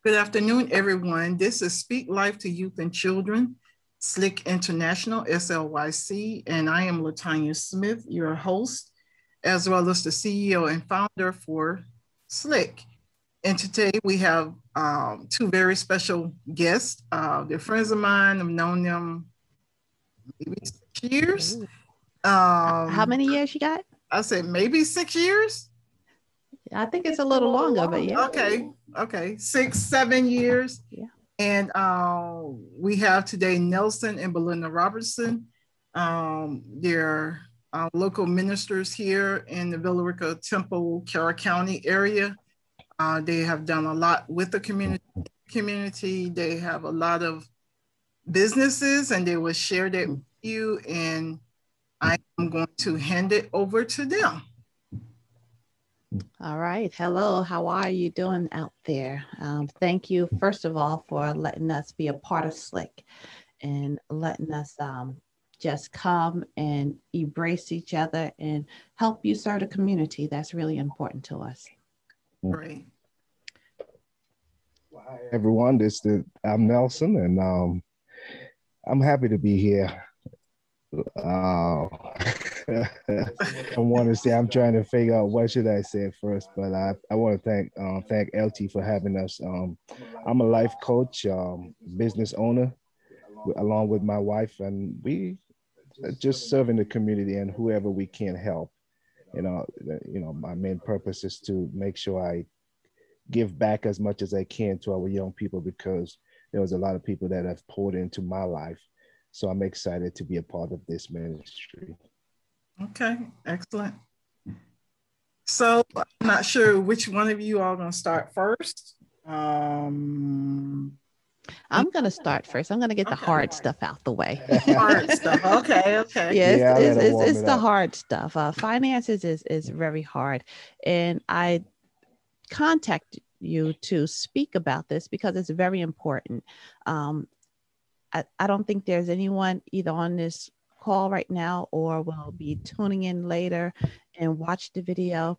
Good afternoon, everyone. This is Speak Life to Youth and Children, SLIC International, SLYC, and I am Latanya Smith, your host, as well as the CEO and founder for SLIC. And today we have two very special guests. They're friends of mine. I've known them maybe 6 years. How many years you got? I said maybe 6 years. I think it's a little longer, but yeah. Okay. 6, 7 years. Yeah. And we have today Nelson and Belinda Robertson. They're local ministers here in the Villa Rica, Temple, Carrey County area. They have done a lot with the community. They have a lot of businesses, and they will share that with you. And I am going to hand it over to them. All right. Hello. How are you doing out there? Thank you, first of all, for letting us be a part of SLIC and letting us just come and embrace each other and help you serve the community. That's really important to us. Great. Well, hi, everyone. I'm Nelson, and I'm happy to be here. I want to say I'm trying to figure out what should I say first, but I want to thank LT for having us. I'm a life coach, business owner, along with my wife, and we just serving the community and whoever we can help. My main purpose is to make sure I give back as much as I can to our young people, because there was a lot of people that have poured into my life. So I'm excited to be a part of this ministry. Okay, excellent. So I'm not sure which one of you are going to start first. I'm going to start first. I'm going to get the hard stuff out the way. Hard stuff. Okay. Yes, it's the hard stuff. Finances is very hard. And I contact you to speak about this because it's very important. I don't think there's anyone either on this call right now or will be tuning in later and watch the video.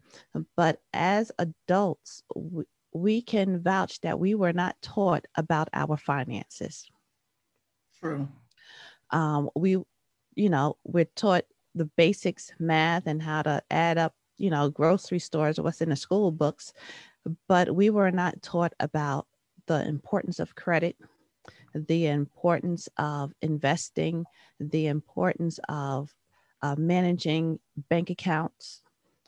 But as adults, we can vouch that we were not taught about our finances. True. We're taught the basics, math, and how to add up, grocery stores, what's in the school books, but we were not taught about the importance of credit, the importance of investing, the importance of managing bank accounts.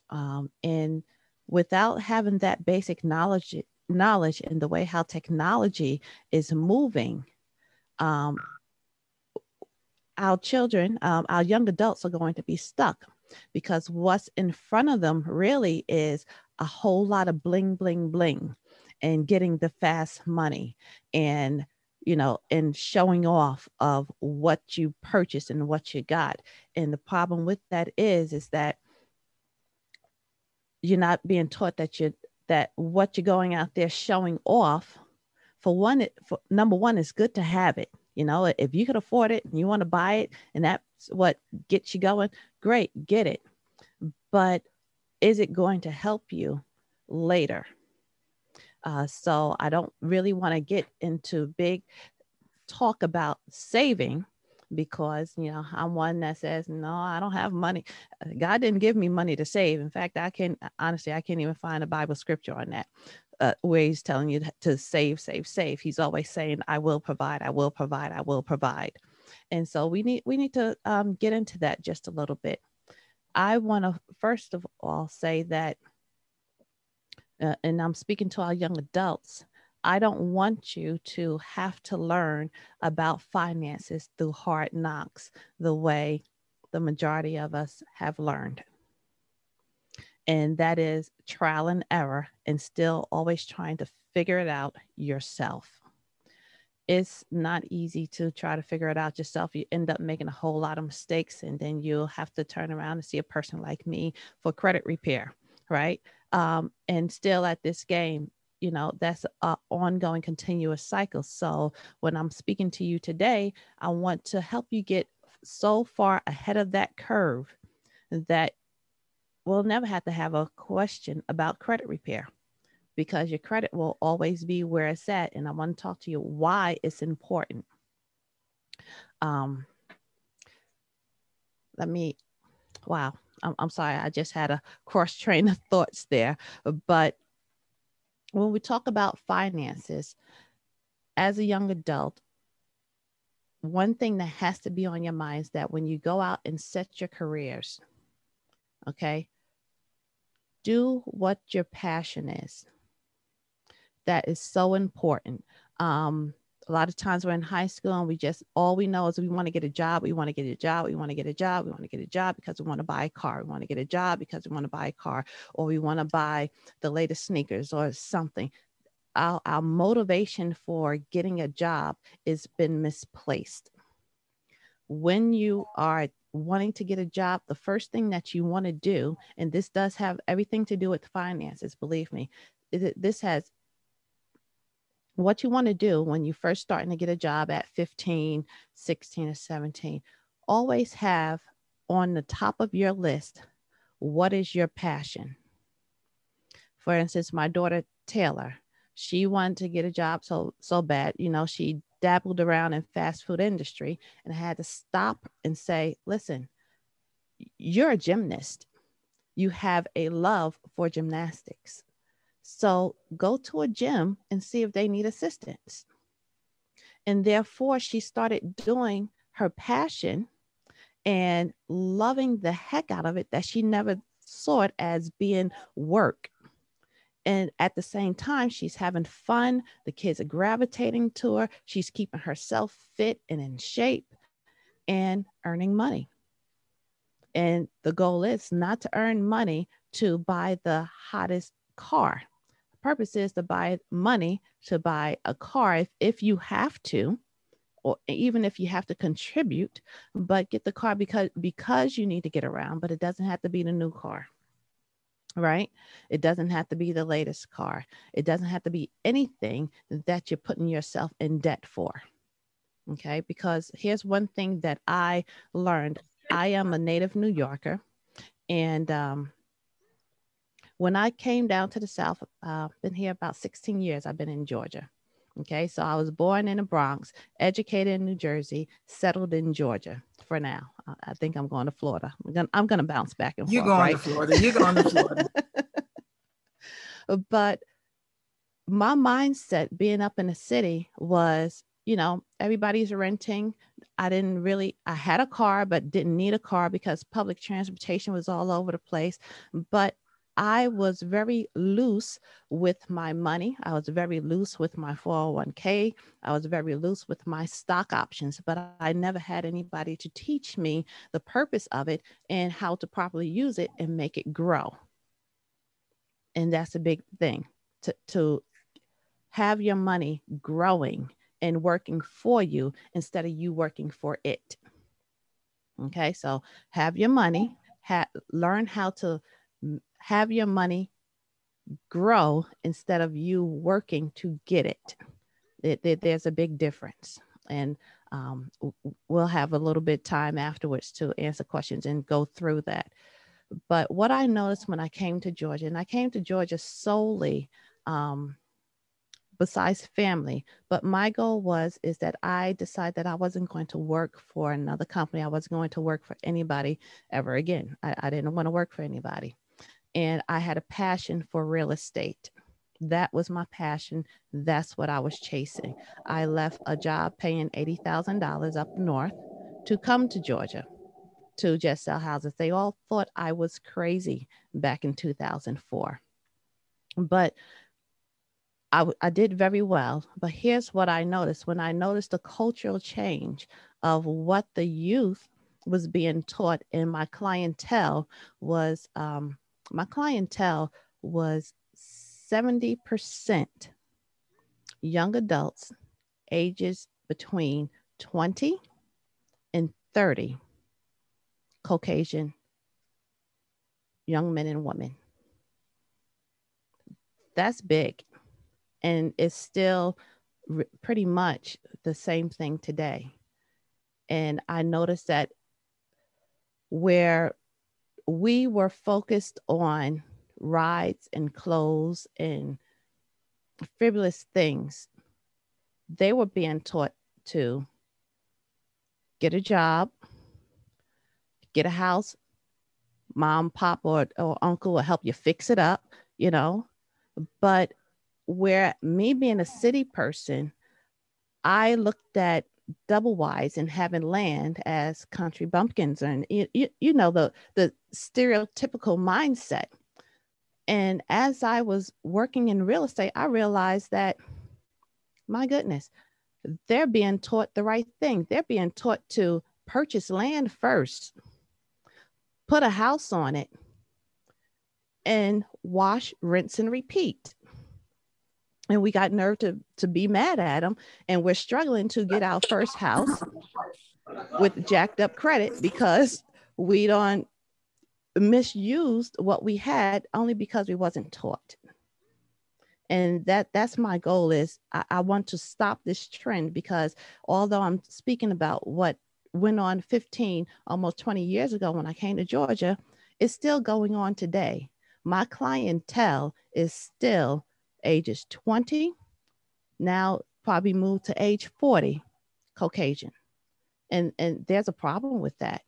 And without having that basic knowledge in the way how technology is moving, our children, our young adults are going to be stuck, because what's in front of them really is a whole lot of bling, bling, bling, and getting the fast money and showing off of what you purchased and what you got. And the problem with that is that you're not being taught that what you're going out there showing off, number one, it's good to have it. If you can afford it and you want to buy it and that's what gets you going, great, get it. But is it going to help you later? So I don't really want to get into big talk about saving, because, I'm one that says, no, I don't have money. God didn't give me money to save. In fact, I can't even find a Bible scripture on that, where he's telling you to save. He's always saying, I will provide, I will provide, I will provide. And so we need to get into that just a little bit. I want to first of all say that, and I'm speaking to our young adults, I don't want you to have to learn about finances through hard knocks the way the majority of us have learned. And that is trial and error, and still always trying to figure it out yourself. It's not easy to try to figure it out yourself. You end up making a whole lot of mistakes, and then you'll have to turn around and see a person like me for credit repair, right? And still at this game, that's an ongoing continuous cycle. So when I'm speaking to you today, I want to help you get so far ahead of that curve that we'll never have to have a question about credit repair. because your credit will always be where it's at. And I want to talk to you why it's important. Wow. I'm sorry. I just had a cross train of thoughts there. But when we talk about finances as a young adult, one thing that has to be on your mind is that when you go out and set your careers, okay, do what your passion is. That is so important. A lot of times we're in high school and all we know is we want to get a job. We want to get a job. We want to get a job. We want to get a job because we want to buy a car. We want to get a job because we want to buy a car, or we want to buy the latest sneakers or something. Our motivation for getting a job has been misplaced. When you are wanting to get a job, the first thing that you want to do, and this does have everything to do with finances, believe me, this has what you want to do when you first starting to get a job at 15, 16, or 17. Always have on the top of your list, what is your passion? For instance, my daughter Taylor, she wanted to get a job so bad. She dabbled around in fast food industry, and I had to stop and say, listen, you're a gymnast. You have a love for gymnastics. So go to a gym and see if they need assistance. And therefore, she started doing her passion and loving the heck out of it, that she never saw it as being work. And at the same time, she's having fun. The kids are gravitating to her. She's keeping herself fit and in shape and earning money. And the goal is not to earn money to buy the hottest car. The purpose is to buy money to buy a car if you have to, or even if you have to contribute, but get the car because you need to get around. But it doesn't have to be the new car. Right? It doesn't have to be the latest car. It doesn't have to be anything that you're putting yourself in debt for. Okay? Because here's one thing that I learned. I am a native New Yorker. And when I came down to the South, been here about 16 years. I've been in Georgia. Okay? So I was born in the Bronx, educated in New Jersey, settled in Georgia for now. I think I'm going to Florida. I'm going to bounce back and You're forth. going to Florida. You're going to Florida. But my mindset being up in the city was, everybody's renting. I had a car, but didn't need a car because public transportation was all over the place. But I was very loose with my money. I was very loose with my 401k. I was very loose with my stock options, but I never had anybody to teach me the purpose of it and how to properly use it and make it grow. And that's a big thing, to have your money growing and working for you instead of you working for it. Okay, so have your money, learn how to have your money grow instead of you working to get it. There's a big difference. And we'll have a little bit time afterwards to answer questions and go through that. But what I noticed when I came to Georgia, and I came to Georgia solely besides family, but my goal is that I decided that I wasn't going to work for another company. I wasn't going to work for anybody ever again. I didn't want to work for anybody. And I had a passion for real estate. That was my passion. That's what I was chasing. I left a job paying $80,000 up north to come to Georgia to just sell houses. They all thought I was crazy back in 2004. But I did very well. But here's what I noticed. When I noticed the cultural change of what the youth was being taught, and my clientele was 70% young adults ages between 20 and 30, Caucasian young men and women. That's big. And it's still pretty much the same thing today. And I noticed that where we were focused on rides and clothes and frivolous things. They were being taught to get a job, get a house, mom, pop, or uncle will help you fix it up, you know. But where me being a city person, I looked at double wides and having land as country bumpkins, and you know the stereotypical mindset. And as I was working in real estate, I realized that, my goodness, they're being taught the right thing. They're being taught to purchase land first, put a house on it, and wash, rinse, and repeat. And we got nerve to be mad at them. And we're struggling to get our first house with jacked up credit because we don't misused what we had only because we wasn't taught. And that's my goal is I want to stop this trend, because although I'm speaking about what went on 15, almost 20 years ago when I came to Georgia, it's still going on today. My clientele is still ages 20, now probably moved to age 40, Caucasian. And there's a problem with that.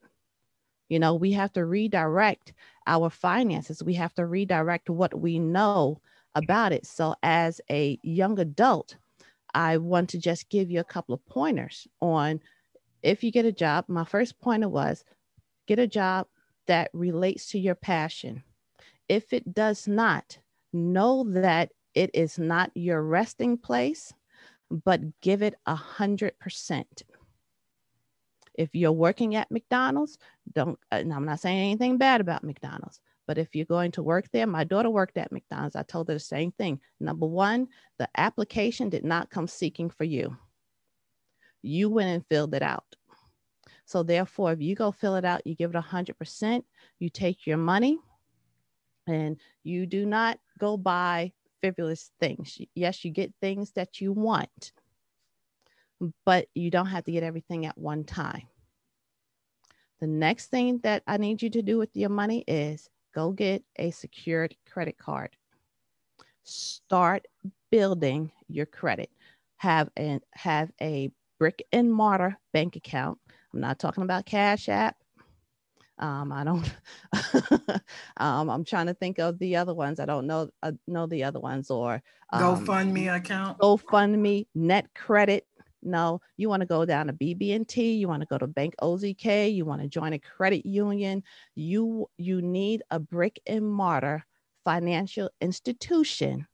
You know, we have to redirect our finances. We have to redirect what we know about it. So as a young adult, I want to just give you a couple of pointers on, if you get a job, my first pointer was get a job that relates to your passion. If it does not, know that it is not your resting place, but give it 100%. If you're working at McDonald's, don't, and I'm not saying anything bad about McDonald's, but if you're going to work there, my daughter worked at McDonald's. I told her the same thing. Number one, the application did not come seeking for you. You went and filled it out. So therefore, if you go fill it out, you give it 100%, you take your money, and you do not go buy frivolous things. Yes, you get things that you want, but you don't have to get everything at one time. The next thing that I need you to do with your money is go get a secured credit card. Start building your credit. Have a brick and mortar bank account. I'm not talking about Cash App. I don't. I'm trying to think of the other ones. I don't know the other ones, or GoFundMe account. GoFundMe, Net Credit. No, you want to go down to BB&T. You want to go to Bank OZK. You want to join a credit union. You need a brick and mortar financial institution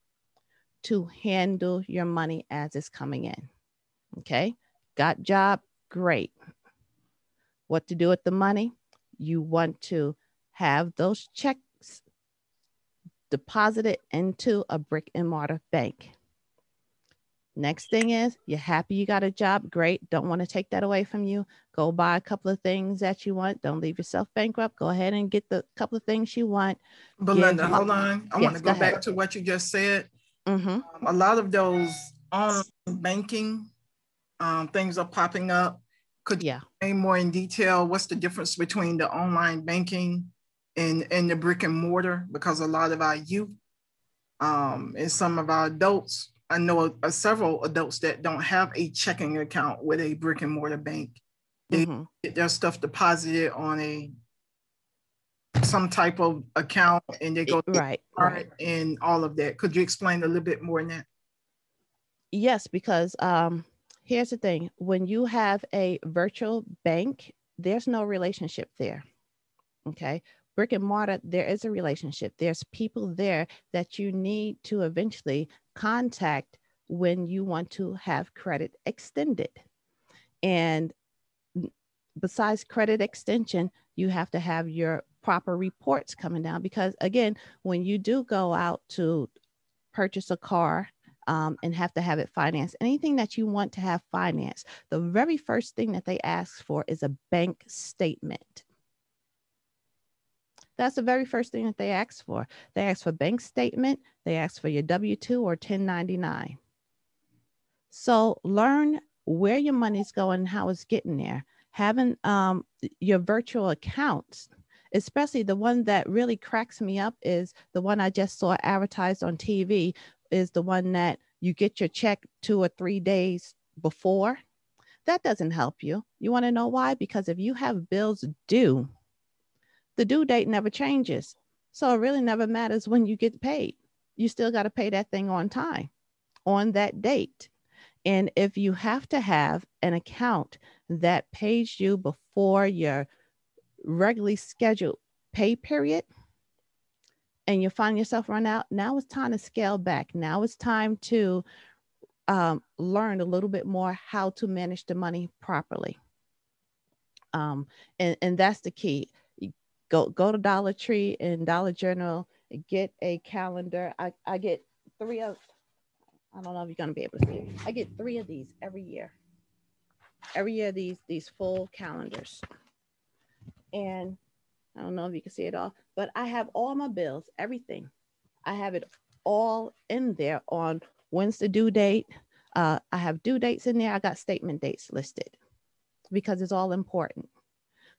to handle your money as it's coming in. Okay, got job, great. What to do with the money? You want to have those checks deposited into a brick and mortar bank. Next thing is, you're happy you got a job, great. Don't want to take that away from you. Go buy a couple of things that you want. Don't leave yourself bankrupt. Go ahead and get the couple of things you want. Belinda, hold on. I want to go back to what you just said. Mm-hmm. A lot of those online banking things are popping up. Could you explain more in detail what's the difference between the online banking and the brick and mortar? Because a lot of our youth and some of our adults, I know several adults that don't have a checking account with a brick and mortar bank. They get their stuff deposited on some type of account, and they go right and all of that. Could you explain a little bit more in that? Yes, because here's the thing. When you have a virtual bank, there's no relationship there. Okay. Brick and mortar, there is a relationship. There's people there that you need to eventually contact when you want to have credit extended. And besides credit extension, you have to have your proper reports coming down, because again, when you do go out to purchase a car and have to have it financed, anything that you want to have financed, the very first thing that they ask for is a bank statement. That's the very first thing that they ask for. They ask for bank statement. They ask for your W-2 or 1099. So learn where your money's going and how it's getting there. Having your virtual accounts, especially the one that really cracks me up is the one I just saw advertised on TV. is the one that you get your check 2 or 3 days before. That doesn't help you. You want to know why? Because if you have bills due, the due date never changes. So it really never matters when you get paid. You still got to pay that thing on time, on that date. And if you have to have an account that pays you before your regularly scheduled pay period, and you find yourself run out, now it's time to scale back. Now it's time to learn a little bit more how to manage the money properly. And that's the key. Go to Dollar Tree and Dollar General, get a calendar. I get 3 of, I don't know if you're going to be able to see it. I get 3 of these every year. Every year, these full calendars. And I don't know if you can see it all, but I have all my bills, everything. I have it all in there on when's the due date. I have due dates in there. I got statement dates listed because it's all important.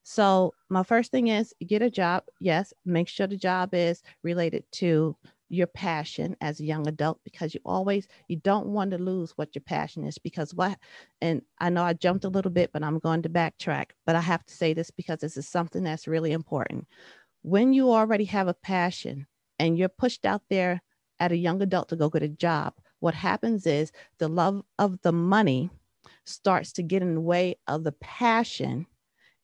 So my first thing is get a job. Yes, make sure the job is related to your passion as a young adult, because you don't want to lose what your passion is. Because and I know I jumped a little bit, but I'm going to backtrack. But I have to say this because this is something that's really important. When you already have a passion and you're pushed out there at a young adult to go get a job, what happens is the love of the money starts to get in the way of the passion.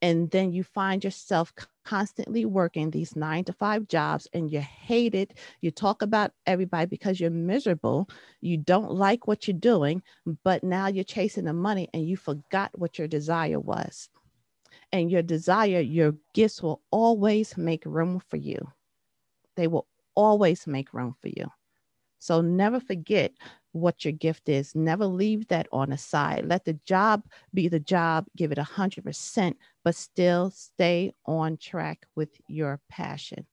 And then you find yourself constantly working these 9-to-5 jobs, and you hate it. You talk about everybody because you're miserable. You don't like what you're doing, but now you're chasing the money and you forgot what your desire was. And your desire, your gifts will always make room for you. They will always make room for you. So never forget what your gift is. Never leave that on the side. Let the job be the job. Give it 100%, but still stay on track with your passion.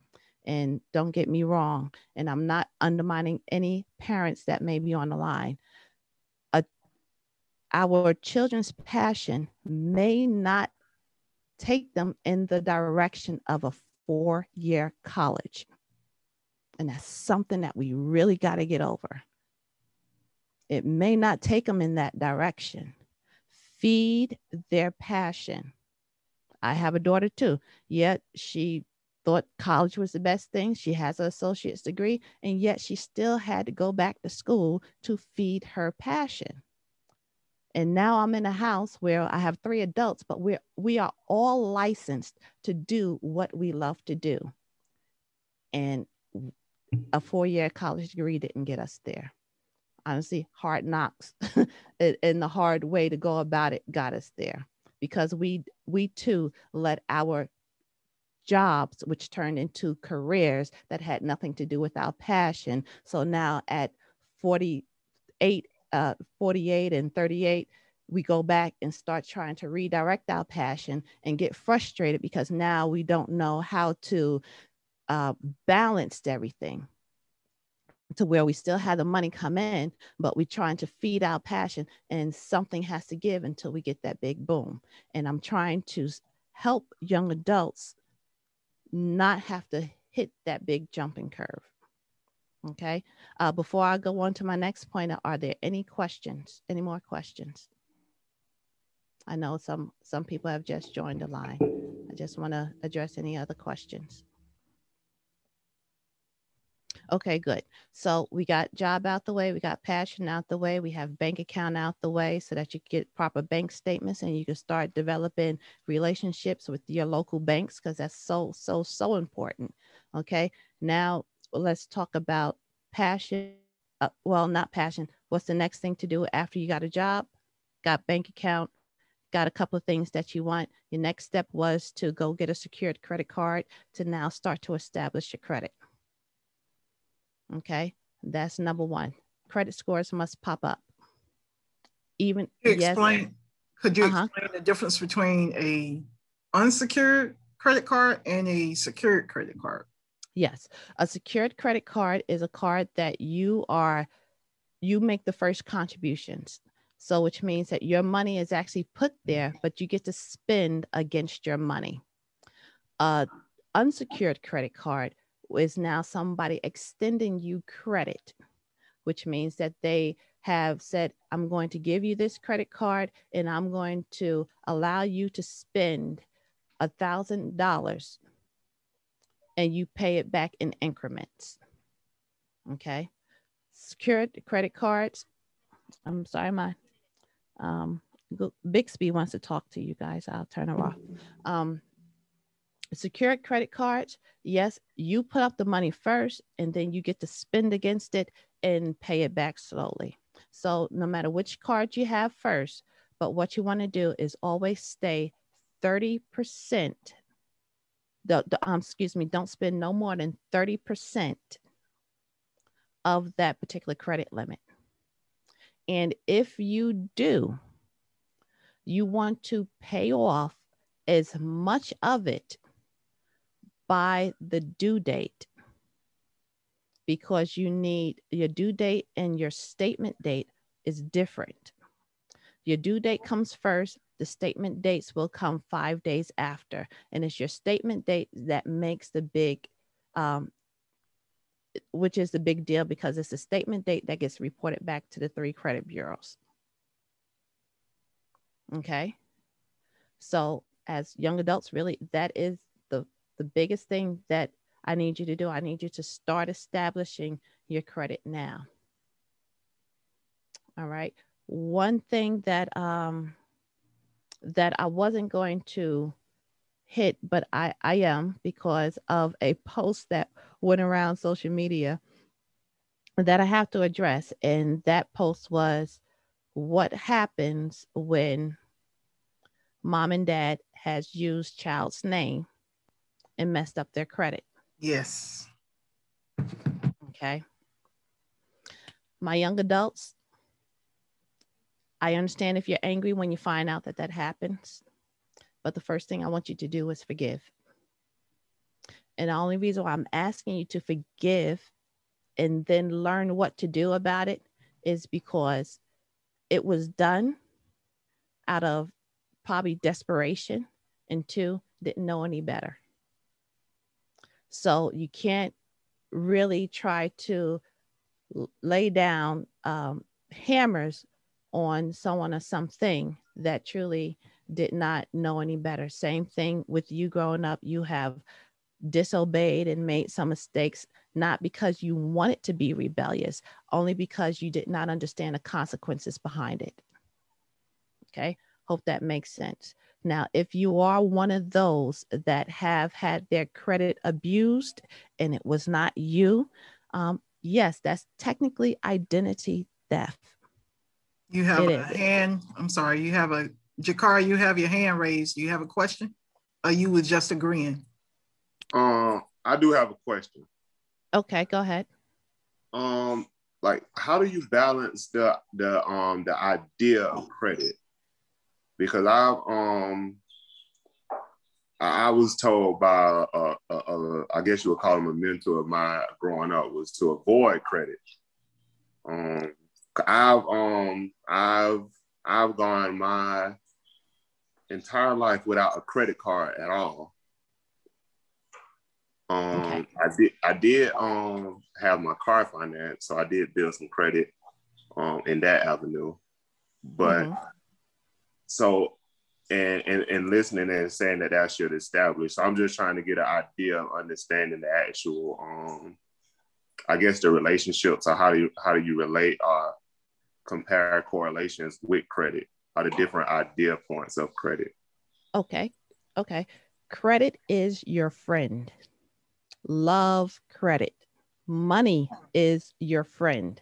And don't get me wrong, and I'm not undermining any parents that may be on the line. Our children's passion may not take them in the direction of a 4-year college. And that's something that we really got to get over. It may not take them in that direction. Feed their passion. I have a daughter too. Yet she thought college was the best thing. She has an associate's degree, and yet she still had to go back to school to feed her passion. And now I'm in a house where I have 3 adults, but we are all licensed to do what we love to do. And a 4-year college degree didn't get us there. Honestly, hard knocks and the hard way to go about it got us there, because we too let our jobs, which turned into careers that had nothing to do with our passion. So now at 48 and 38, we go back and start trying to redirect our passion and get frustrated because now we don't know how to balance everything to where we still have the money come in, but we're trying to feed our passion, and something has to give until we get that big boom. And I'm trying to help young adults not have to hit that big jumping curve. Okay. Before I go on to my next point, are there any questions? Any more questions? I know some people have just joined the line. I just want to address any other questions. Okay, good. So we got job out the way. We got passion out the way. We have bank account out the way so that you get proper bank statements and you can start developing relationships with your local banks, because that's so important. Okay. Now let's talk about passion. Well, not passion. What's the next thing to do after you got a job, got bank account, got a couple of things that you want? Your next step was to go get a secured credit card to now start to establish your credit. Okay, that's number 1. Credit scores must pop up. Even Could you explain the difference between a unsecured credit card and a secured credit card? Yes, a secured credit card is a card that you make the first contributions. So which means that your money is actually put there, but you get to spend against your money. Unsecured credit card is now somebody extending you credit. which means that they have said, I'm going to give you this credit card and I'm going to allow you to spend $1,000 and you pay it back in increments. Okay. Secured credit cards. I'm sorry, Bixby wants to talk to you guys. I'll turn her off. Secured credit cards. Yes, you put up the money first and then you get to spend against it and pay it back slowly. So no matter which card you have first, but what you want to do is always stay 30%. Don't spend no more than 30% of that particular credit limit. And if you do, you want to pay off as much of it by the due date, because you need your due date and your statement date is different. Your due date comes first. The statement dates will come 5 days after. And it's your statement date that makes the big, which is the big deal, because it's the statement date that gets reported back to the 3 credit bureaus. Okay. So as young adults, really, that is the biggest thing that I need you to do. I need you to start establishing your credit now. All right. One thing that that I wasn't going to hit, but I am, because of a post that went around social media that I have to address. And that post was, what happens when mom and dad has used child's name and messed up their credit? Yes. Okay. My young adults, I understand if you're angry when you find out that that happens, but the first thing I want you to do is forgive. And the only reason why I'm asking you to forgive and then learn what to do about it is because it was done out of probably desperation, and 2, didn't know any better. So you can't really try to lay down hammers on someone or something that truly did not know any better. Same thing with you growing up. You have disobeyed and made some mistakes, not because you wanted to be rebellious, only because you did not understand the consequences behind it. Okay. Hope that makes sense. Now, if you are one of those that have had their credit abused and it was not you, yes, that's technically identity theft. You have a hand. I'm sorry. You have a Jakar. You have your hand raised. You have a question, or you were just agreeing? I do have a question. Okay, go ahead. Like, how do you balance the idea of credit? Because I was told by I guess you would call him a mentor of mine growing up, was to avoid credit. I've gone my entire life without a credit card at all. Okay. I did have my car finance, so I did build some credit in that avenue. But so and listening and saying that should establish. So I'm just trying to get an idea of understanding the actual I guess the relationships, or how do you relate or compare correlations with credit, or the different idea points of credit. Okay. Credit is your friend. Love credit. Money is your friend.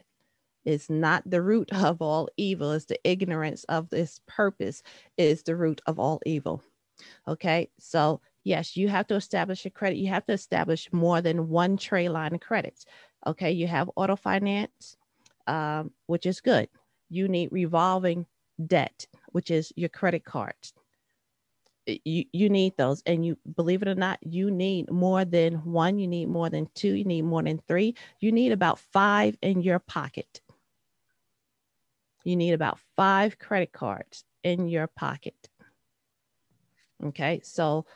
It's not the root of all evil. It's the ignorance of this purpose is the root of all evil. Okay. So yes, you have to establish your credit. You have to establish more than one trade line of credits. Okay. You have auto finance, which is good. You need revolving debt, which is your credit cards. You need those, and you, believe it or not, you need more than one, you need more than two, you need more than three, you need about 5 in your pocket. You need about 5 credit cards in your pocket. Okay, so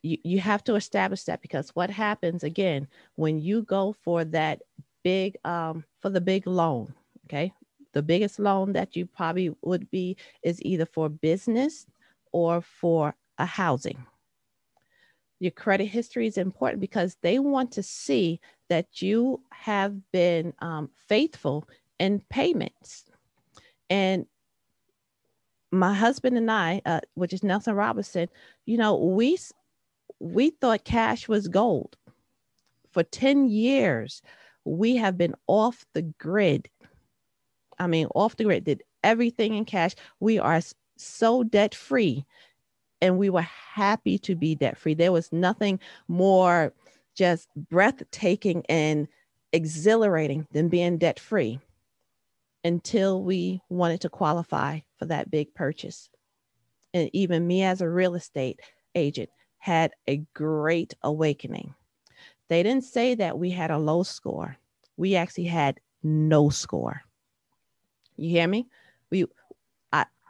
you have to establish that, because what happens again when you go for that big loan. Okay. The biggest loan that you probably would be is either for business or for a housing. Your credit history is important because they want to see that you have been faithful in payments. And my husband and I, which is Nelson Robinson, you know, we thought cash was gold. For 10 years, we have been off the grid. I mean, off the grid, did everything in cash. We are so debt free, and we were happy to be debt free. There was nothing more just breathtaking and exhilarating than being debt free until we wanted to qualify for that big purchase. And even me as a real estate agent had a great awakening. They didn't say that we had a low score. We actually had no score. You hear me?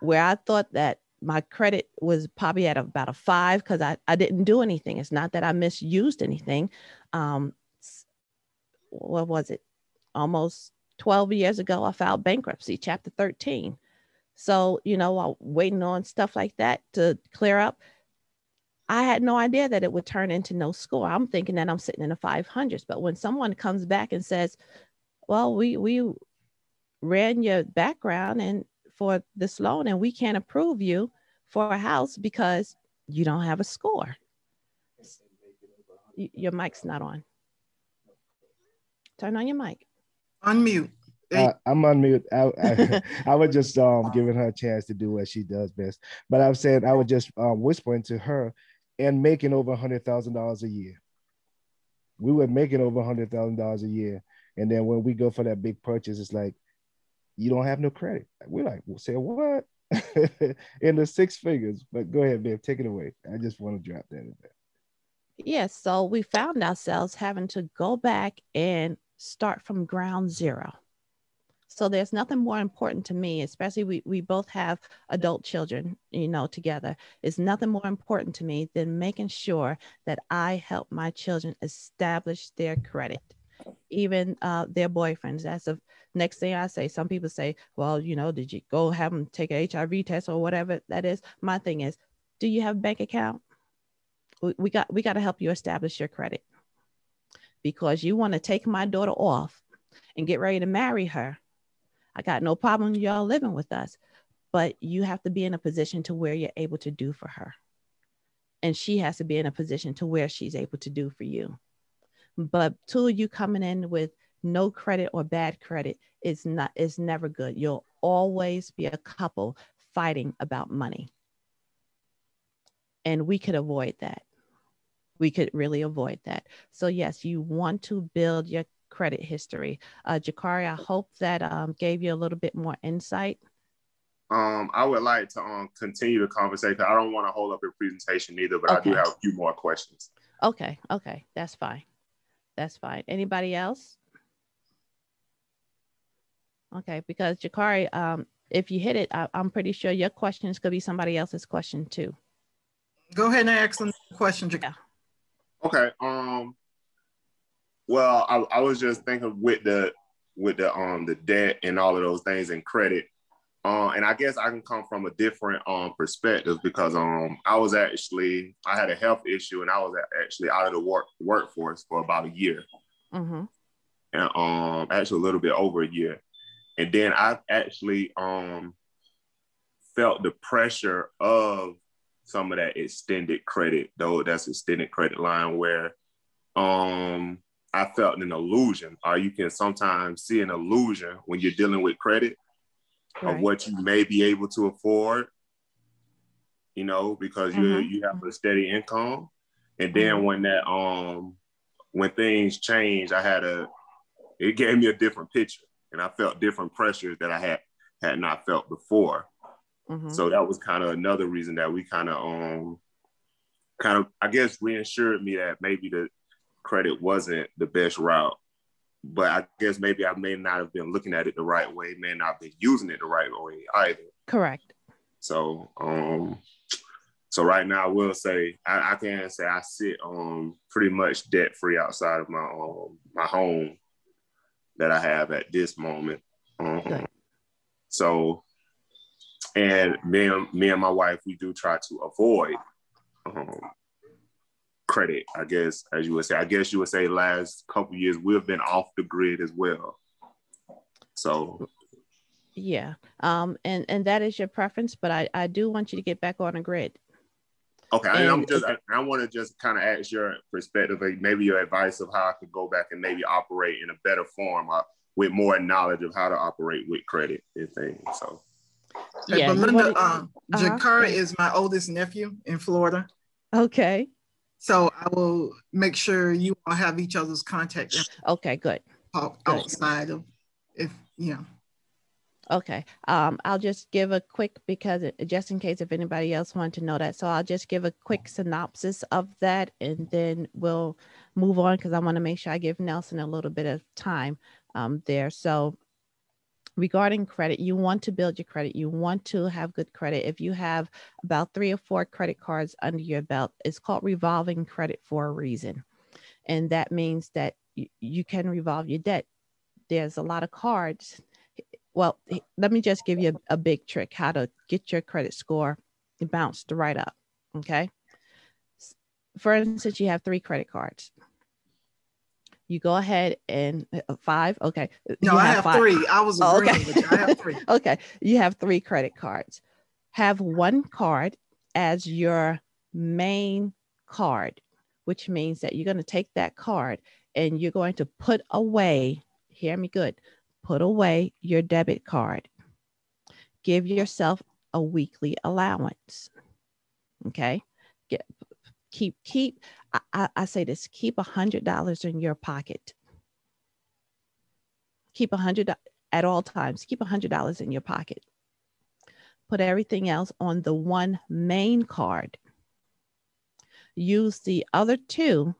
Where I thought that my credit was probably at about a 5 because I didn't do anything. It's not that I misused anything. What was it? Almost 12 years ago, I filed bankruptcy, Chapter 13. So, you know, while waiting on stuff like that to clear up, I had no idea that it would turn into no score. I'm thinking that I'm sitting in the 500s. But when someone comes back and says, well, we ran your background and for this loan, and we can't approve you for a house because you don't have a score. Your mic's not on. Turn on your mic. Unmute. I'm on mute. I was just giving her a chance to do what she does best. But I was saying I was just whispering to her and making over $100,000 a year. We were making over $100,000 a year. And then when we go for that big purchase, it's like, you don't have no credit. We're like, we'll say what? In the 6 figures. But go ahead, babe, take it away. I just want to drop that in there. Yes. So we found ourselves having to go back and start from ground zero. So there's nothing more important to me, especially we both have adult children, you know, together. It's nothing more important to me than making sure that I help my children establish their credit, even their boyfriends. That's the next thing I say. Some people say, well, you know, did you go have them take an HIV test or whatever that is? My thing is, do you have a bank account? We got to help you establish your credit, because you want to take my daughter off and get ready to marry her. I got no problem y'all living with us, but you have to be in a position to where you're able to do for her. And she has to be in a position to where she's able to do for you. But two of you coming in with no credit or bad credit is never good. You'll always be a couple fighting about money. And we could avoid that. We could really avoid that. So yes, you want to build your credit history. Jakari, I hope that gave you a little bit more insight. I would like to continue the conversation. I don't want to hold up your presentation either, but okay. I do have a few more questions. Okay, that's fine. That's fine. Anybody else? Okay, because Jakari, if you hit it, I'm pretty sure your question is going to be somebody else's question too. Go ahead and ask them the question, Jakari. Yeah. Okay. Well, I was just thinking with the debt and all of those things and credit, and I guess I can come from a different perspective because I had a health issue and I was actually out of the workforce for about a year, and actually a little bit over a year, and then I actually felt the pressure of some of that extended credit, though that's extended credit line where I felt an illusion, or you can sometimes see an illusion when you're dealing with credit of what you may be able to afford, you know, because you have a steady income. And then when things changed, it gave me a different picture, and I felt different pressures that I had not felt before. So that was kind of another reason that we kind of I guess reassured me that maybe the credit wasn't the best route, but I guess maybe I may not have been looking at it the right way, may not have been using it the right way either. Correct. So so right now I will say I can say I sit pretty much debt free outside of my home, that I have at this moment. Good. So, and me and my wife, we do try to avoid credit, I guess, as you would say. I guess you would say last couple of years we've been off the grid as well. So yeah, and that is your preference, but I do want you to get back on the grid. Okay, I want to just kind of ask your perspective, like maybe your advice of how I could go back and maybe operate in a better form with more knowledge of how to operate with credit and things. So, hey, yeah, Belinda, Jakari is my oldest nephew in Florida. Okay. So I will make sure you all have each other's contact. Okay, good. Outside of, Okay. I'll just give a quick, because just in case if anybody else wanted to know that. So I'll just give a quick synopsis of that, and then we'll move on, because I want to make sure I give Nelson a little bit of time there. So regarding credit, you want to build your credit. You want to have good credit. If you have about 3 or 4 credit cards under your belt, it's called revolving credit for a reason. And that means that you can revolve your debt. There's a lot of cards. Well, let me just give you a big trick, how to get your credit score bounced right up. Okay. For instance, you have 3 credit cards. You go ahead and 5. Okay. No, I have 3. I was agreeing with you. I have 3. Okay. You have 3 credit cards. Have 1 card as your main card, which means that you're going to take that card and you're going to put away, hear me good, put away your debit card. Give yourself a weekly allowance. Okay. I say this, keep $100 in your pocket. Keep $100 at all times. Keep $100 in your pocket. Put everything else on the one main card. Use the other 2,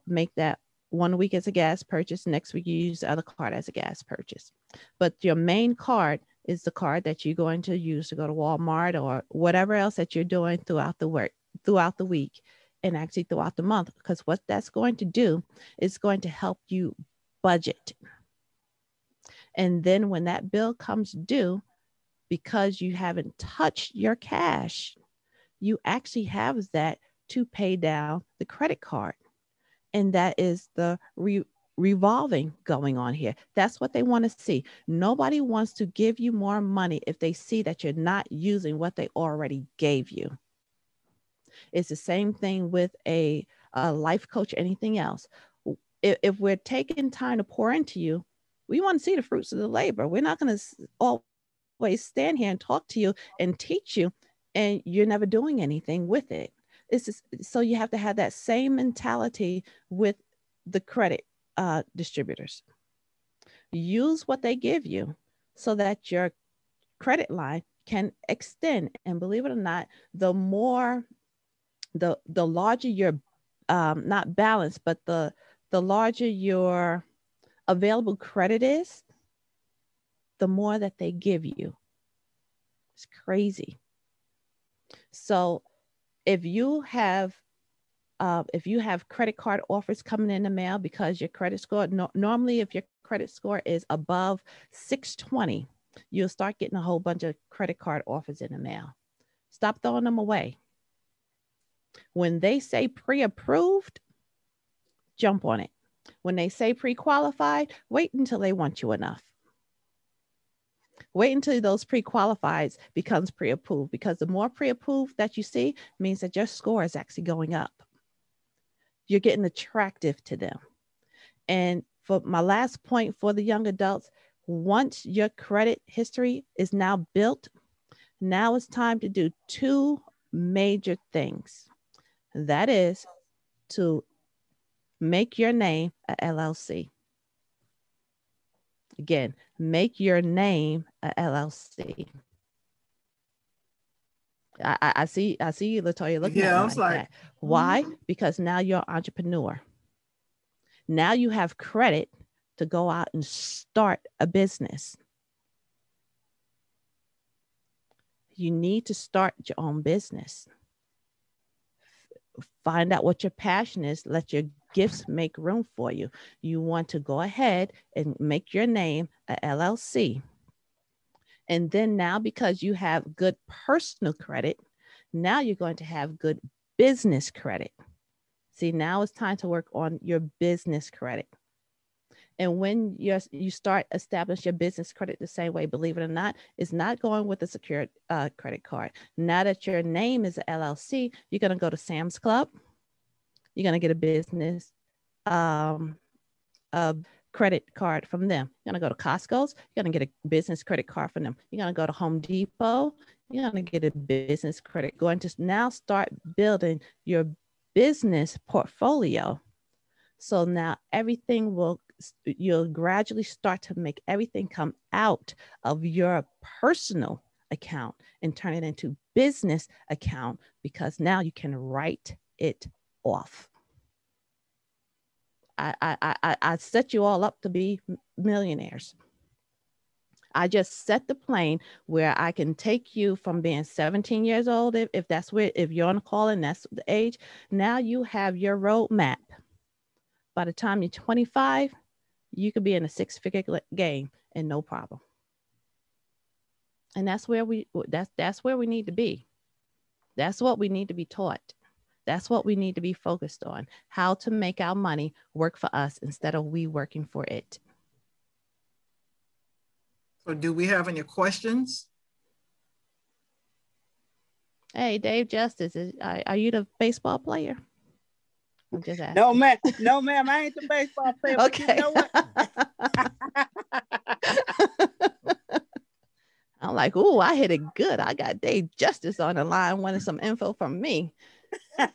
make that 1 week as a gas purchase. Next week, you use the other card as a gas purchase. But your main card is the card that you're going to use to go to Walmart or whatever else that you're doing throughout the week, and actually throughout the month. Because what that's going to do is going to help you budget. And then when that bill comes due, because you haven't touched your cash, you actually have that to pay down the credit card. And that is the revolving going on here. That's what they want to see. Nobody wants to give you more money if they see that you're not using what they already gave you. It's the same thing with a life coach, anything else. If we're taking time to pour into you, we want to see the fruits of the labor. We're not going to always stand here and talk to you and teach you, and you're never doing anything with it. So you have to have that same mentality with the credit distributors. Use what they give you so that your credit line can extend. And believe it or not, the larger your not balance, but the larger your available credit is, the more that they give you. It's crazy. So if you have credit card offers coming in the mail because your credit score, normally if your credit score is above 620, you'll start getting a whole bunch of credit card offers in the mail. Stop throwing them away. When they say pre-approved, jump on it. When they say pre-qualified, wait until they want you enough. Wait until those pre-qualifieds becomes pre-approved, because the more pre-approved that you see means that your score is actually going up. You're getting attractive to them. And for my last point for the young adults, once your credit history is now built, now it's time to do 2 major things. That is to make your name a LLC. Again, make your name a LLC. I see you, Latoya, looking at me like that. Why? Because now you're an entrepreneur. Now you have credit to go out and start a business. You need to start your own business. find out what your passion is. Let your gifts make room for you. You want to go ahead and make your name a LLC. And then now, because you have good personal credit, now you're going to have good business credit. See, now it's time to work on your business credit. And when you start establish your business credit the same way, believe it or not, it's not going with a secured credit card. Now that your name is an LLC, you're going to go to Sam's Club. You're going to get a business a credit card from them. You're going to go to Costco's. You're going to get a business credit card from them. You're going to go to Home Depot. You're going to get a business credit. Going to now start building your business portfolio. So now everything you'll gradually start to make everything come out of your personal account and turn it into business account, because now you can write it off. I set you all up to be millionaires. I just set the plane where I can take you from being 17 years old, if that's where, if you're on a call and that's the age. Now you have your roadmap. By the time you're 25, you could be in a six-figure game and no problem. And that's where we need to be. That's what we need to be taught. That's what we need to be focused on, how to make our money work for us instead of we working for it. So do we have any questions? Hey, Dave Justice, are you the baseball player? I'm just asking. No, ma'am, I ain't the baseball player. Okay. But you know what? I'm like, ooh, I hit it good. I got Dave Justice on the line wanting some info from me. Hey,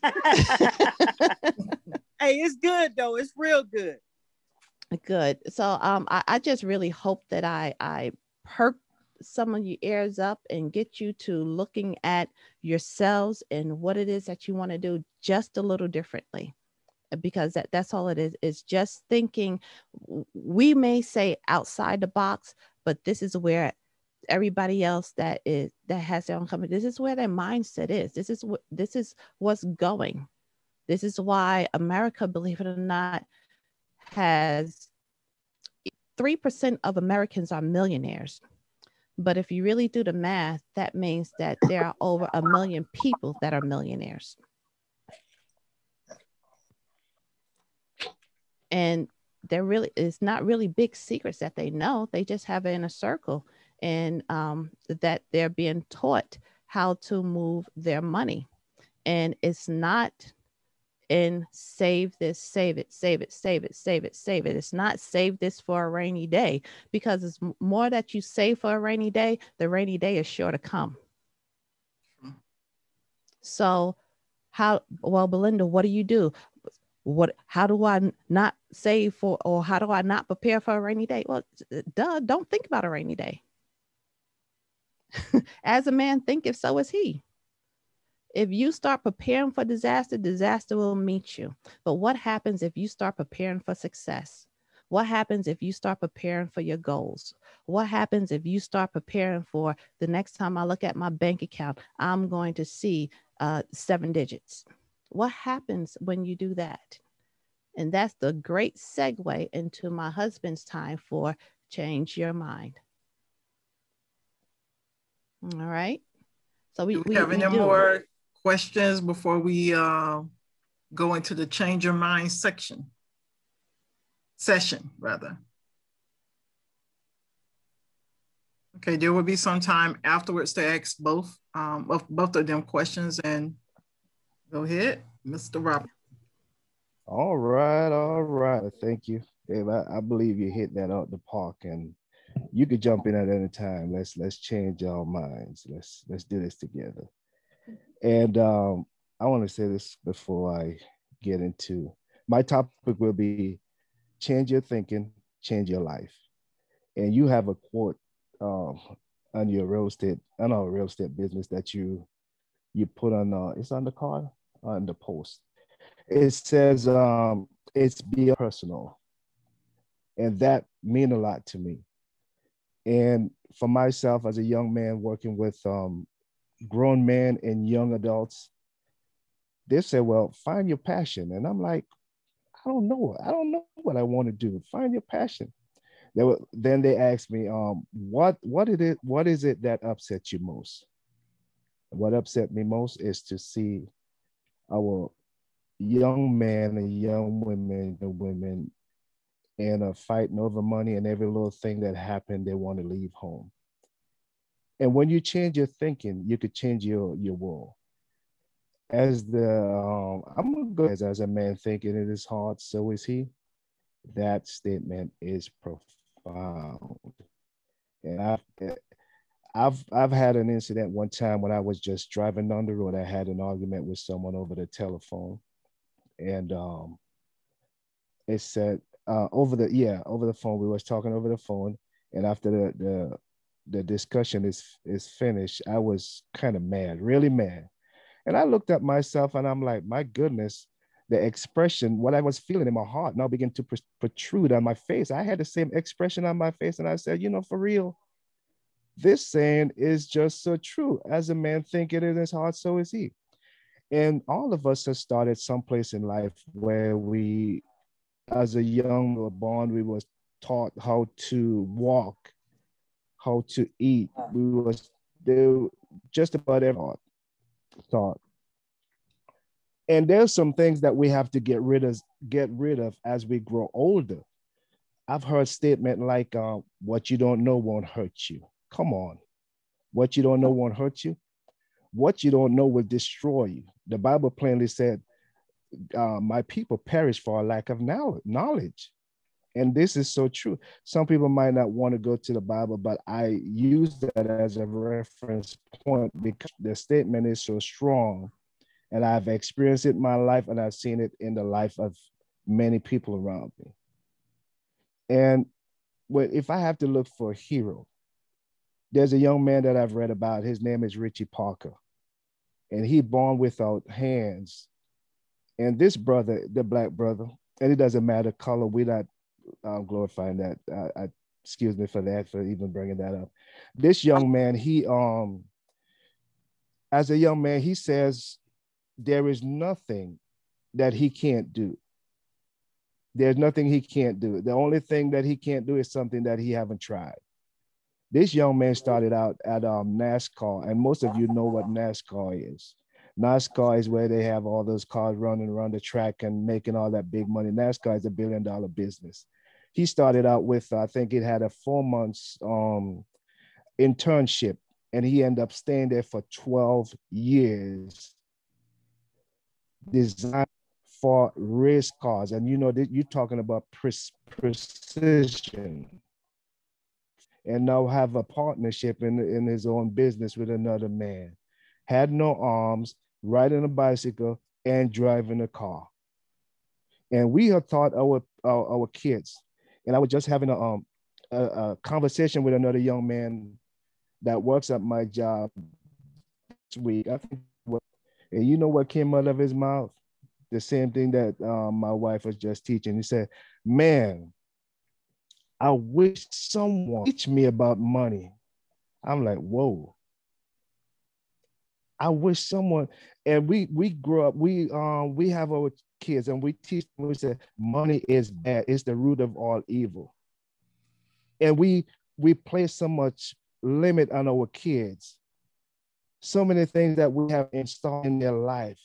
it's good though. It's real good. Good. So I just really hope that I perk some of your ears up and get you to looking at yourselves and what it is that you want to do just a little differently. Because that's all it is just thinking. We may say outside the box, but this is where everybody else that has their own company, this is where their mindset is. This is what's going. This is why America, believe it or not, has 3% of Americans are millionaires. But if you really do the math, that means that there are over 1 million people that are millionaires. And it's not really big secrets that they know. They just have it in a circle, and that they're being taught how to move their money. And it's not in save this, save it, save it, save it, save it, save it. It's not save this for a rainy day, because it's more that you save for a rainy day, the rainy day is sure to come. So Belinda, what do you do? How do I not save for, or how do I not prepare for a rainy day? Well, don't think about a rainy day. As a man thinketh, so is he. If you start preparing for disaster, disaster will meet you. But what happens if you start preparing for success? What happens if you start preparing for your goals? What happens if you start preparing for the next time I look at my bank account, I'm going to see 7 digits? What happens when you do that? And that's the great segue into my husband's time for change your mind. All right. So do we have any more questions before we go into the change your mind session? Okay, there will be some time afterwards to ask both of them questions, and go ahead, Mr. Robert. All right. Thank you, Dave. I believe you hit that out the park, and you could jump in at any time. Let's change our minds. Let's do this together. And I want to say this before I get into my topic. Will be change your thinking, change your life. And you have a quote on your real estate business that you put on. It's on the card, on the post. It says it's be personal, and that mean a lot to me. And for myself, as a young man working with grown men and young adults, They said, well, find your passion. And I'm like, I don't know. I don't know what I want to do. Find your passion. Then they asked me, what is it that upsets you most? What upset me most is to see our young men and young women and fighting over money, and every little thing that happened, they want to leave home. And when you change your thinking, you could change your world. I'm gonna go as a man thinking in his heart, so is he. That statement is profound. And I've had an incident one time when I was just driving on the road. I had an argument with someone over the telephone, and it said over the phone. We was talking over the phone, and after the discussion is finished, I was kind of mad, really mad. And I looked at myself and I'm like, my goodness, the expression, what I was feeling in my heart now began to protrude on my face. I had the same expression on my face. And I said, for real, this saying is just so true. As a man thinketh in his heart, so is he. And all of us have started someplace in life where we, as a young or born, we was taught how to walk, how to eat. We was there just about every thought. And there's some things that we have to get rid of as we grow older. I've heard statement like, what you don't know won't hurt you. Come on. What you don't know won't hurt you. What you don't know will destroy you. The Bible plainly said, my people perish for a lack of knowledge. And this is so true. Some people might not want to go to the Bible, but I use that as a reference point because the statement is so strong. And I've experienced it in my life, and I've seen it in the life of many people around me. And if I have to look for a hero, there's a young man that I've read about. His name is Richie Parker. And he born without hands. And this brother, the black brother, and it doesn't matter color, we're not glorifying that. Excuse me for that, for even bringing that up. This young man, as a young man, he says, there is nothing that he can't do. There's nothing he can't do. The only thing that he can't do is something that he haven't tried. This young man started out at NASCAR, and most of you know what NASCAR is. NASCAR is where they have all those cars running around the track and making all that big money. NASCAR is $1 billion business. He started out with, I think it had a 4 months internship, and he ended up staying there for 12 years. Designed for race cars. And you're talking about precision. And now have a partnership in his own business with another man. Had no arms, riding a bicycle, and driving a car. And we have taught our kids. And I was just having a conversation with another young man that works at my job this week. I think, and you know what came out of his mouth? The same thing that my wife was just teaching. He said, man, I wish someone teach me about money. I'm like, whoa. I wish someone, and we grew up, we have our kids and we teach them, we say, money is bad. It's the root of all evil. And we place so much limit on our kids. So many things that we have installed in their life.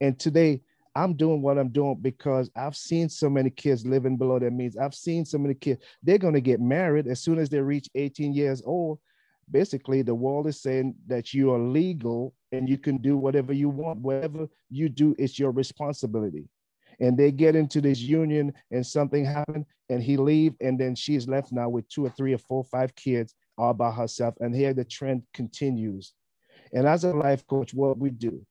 And today, I'm doing what I'm doing because I've seen so many kids living below their means. I've seen so many kids, they're going to get married as soon as they reach 18 years old. Basically, the world is saying that you are legal and you can do whatever you want. Whatever you do, it's your responsibility. And they get into this union and something happened and he leave, and then she's left now with 2 or 3 or 4, 5 kids all by herself. And here the trend continues. And as a life coach, what we do,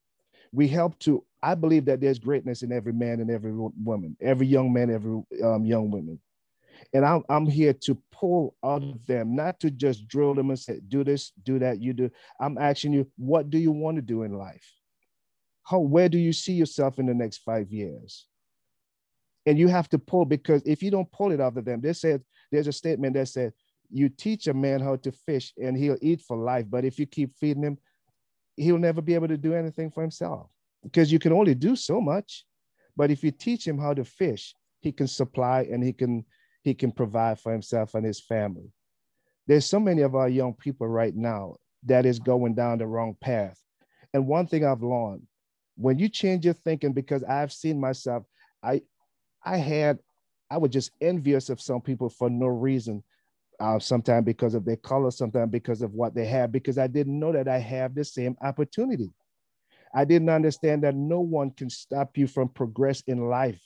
we help to, I believe that there's greatness in every man and every woman, every young man, every young woman. And I'm here to pull out of them, not to just drill them and say, do this, do that, you do. I'm asking you, what do you want to do in life? Where do you see yourself in the next 5 years? And you have to pull, because if you don't pull it out of them, there's a statement that said, you teach a man how to fish and he'll eat for life. But if you keep feeding him, he'll never be able to do anything for himself. because you can only do so much. But if you teach him how to fish, he can supply and he can provide for himself and his family. There's so many of our young people right now that is going down the wrong path. And one thing I've learned, when you change your thinking, because I've seen myself, I I was just envious of some people for no reason. Sometimes because of their color, sometimes because of what they have, because I didn't know that I have the same opportunity. I didn't understand that no one can stop you from progress in life,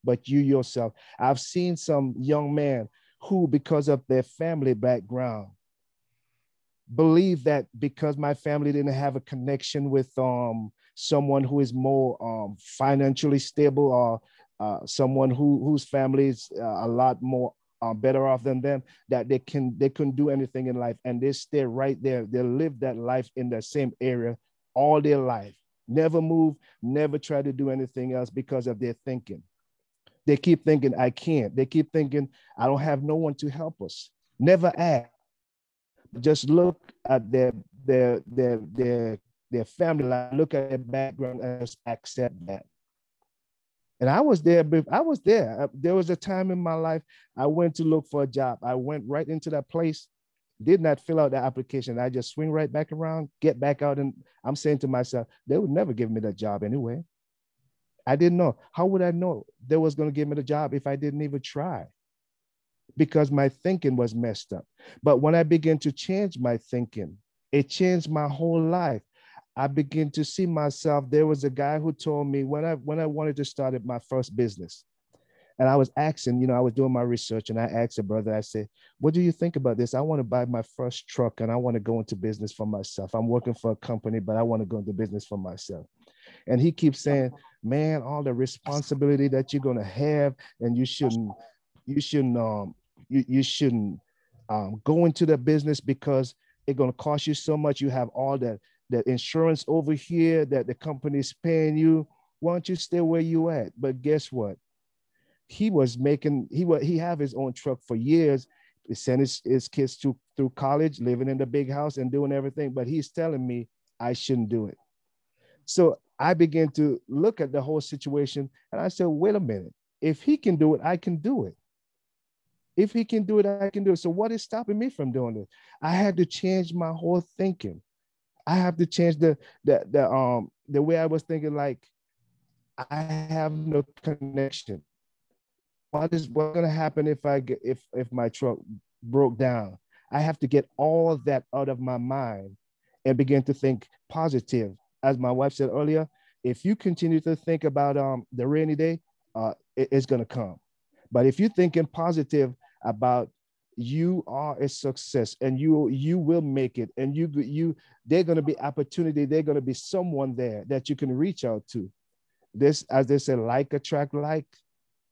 but you yourself. I've seen some young men who, because of their family background, believe that because my family didn't have a connection with someone who is more financially stable, or someone whose family is a lot more better off than them, that they couldn't do anything in life, and they stay right there. They live that life in the same area all their life, never move, never try to do anything else because of their thinking. They keep thinking, I can't. They keep thinking, I don't have no one to help us. Never ask. Just look at their family life, look at their background, and just accept that. And I was there. I was there. There was a time in my life I went to look for a job. I went right into that place, did not fill out the application. I just swing right back around, get back out, and I'm saying to myself, they would never give me that job anyway. I didn't know. How would I know they was going to give me the job if I didn't even try? Because my thinking was messed up. But when I began to change my thinking, it changed my whole life. I began to see myself. There was a guy who told me when I wanted to start my first business, and I was asking, I was doing my research, and I asked a brother, I said, what do you think about this? I want to buy my first truck, and I want to go into business for myself. I'm working for a company, but I want to go into business for myself. And he keeps saying, man, all the responsibility that you're going to have, and you shouldn't go into the business because it's going to cost you so much. You have all that insurance over here that the company's paying you. Why don't you stay where you at? But guess what? He have his own truck for years. He sent his kids through college, living in the big house and doing everything. But he's telling me I shouldn't do it. So I began to look at the whole situation, and I said, wait a minute. If he can do it, I can do it. If he can do it, I can do it. So what is stopping me from doing it? I had to change my whole thinking. I have to change the way I was thinking, like, I have no connection. What's going to happen if my truck broke down? I have to get all of that out of my mind and begin to think positive. As my wife said earlier, if you continue to think about the rainy day, it's going to come. But if you're thinking positive about you are a success and you will make it, and they're going to be opportunity, they're going to be someone there that you can reach out to. This, as they say, like attract like,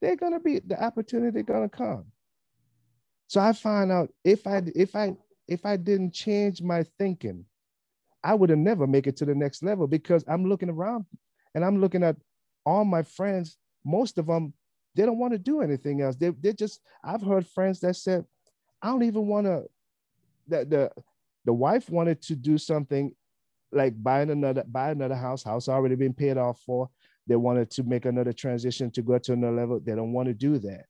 they're going to be the opportunity going to come. So I find out if I didn't change my thinking, I would have never make it to the next level, because I'm looking around and I'm looking at all my friends. Most of them, they don't want to do anything else. They just, I've heard friends that said, I don't even want to, that the wife wanted to do something like buy another house already been paid off for. They wanted to make another transition to go to another level. They don't want to do that.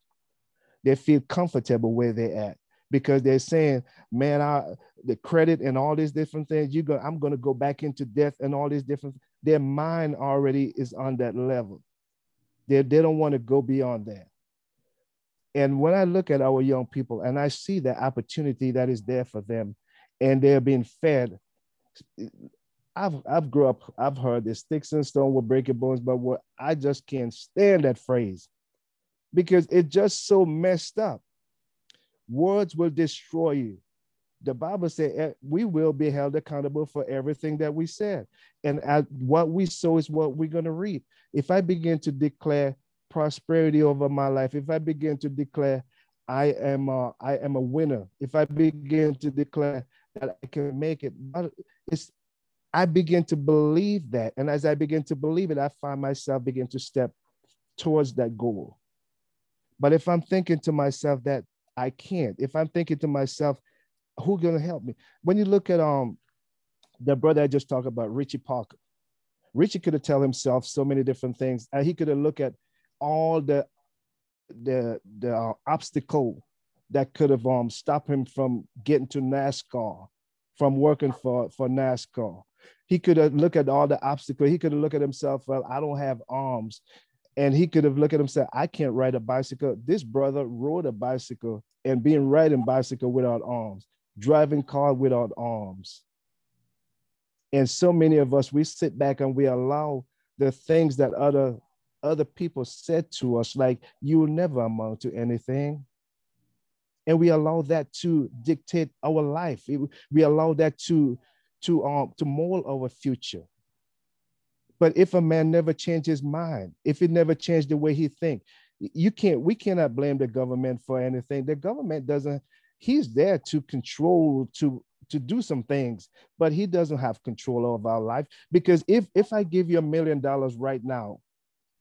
They feel comfortable where they're at, because they're saying, man, the credit and all these different things, I'm going to go back into debt and all these different, their mind already is on that level. They don't want to go beyond that. And when I look at our young people and I see the opportunity that is there for them, and they're being fed, I've grew up, I've heard this, sticks and stone will break your bones, but what I just can't stand that phrase, because it's just so messed up. Words will destroy you. The Bible says we will be held accountable for everything that we said. And what we sow is what we're going to reap. If I begin to declare prosperity over my life, if I begin to declare I am a winner, if I begin to declare that I can make it, I begin to believe that. And as I begin to believe it, I find myself begin to step towards that goal. But if I'm thinking to myself that I can't, if I'm thinking to myself, who's going to help me? When you look at the brother I just talked about, Richie Parker, Richie could have tell himself so many different things. He could have looked at all the obstacle that could have stopped him from getting to NASCAR, from working for NASCAR. He could have looked at all the obstacles. He could have looked at himself, well, I don't have arms. And he could have looked at himself, I can't ride a bicycle. This brother rode a bicycle and being riding bicycle without arms, driving car without arms. And so many of us, we sit back and we allow the things that other people said to us, like, you will never amount to anything. And we allow that to dictate our life. We allow that to mold our future. But if a man never changed his mind, if he never changed the way he thinks, we cannot blame the government for anything. The government doesn't, he's there to control, to do some things, but he doesn't have control of our life. Because if I give you $1 million right now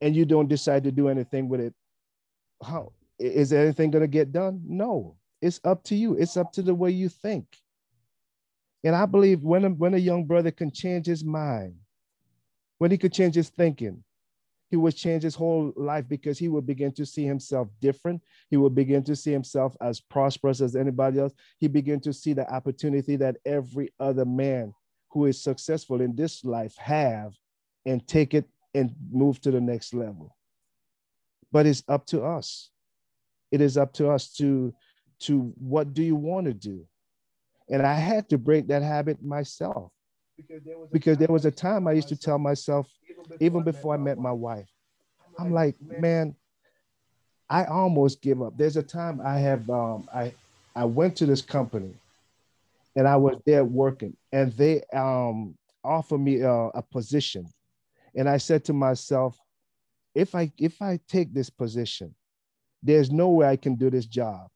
and you don't decide to do anything with it, how is anything going to get done? No, it's up to you. It's up to the way you think. And I believe when a young brother can change his mind, when he could change his thinking, he would change his whole life, because he would begin to see himself different. He would begin to see himself as prosperous as anybody else. He began to see the opportunity that every other man who is successful in this life have, and take it and move to the next level. But it's up to us. It is up to us to what do you want to do? And I had to break that habit myself. Because there was a time I used to tell myself, even before I met my wife, I'm like, man, I almost give up. There's a time I went to this company and I was there working, and they offered me a position. And I said to myself, if I take this position, there's no way I can do this job,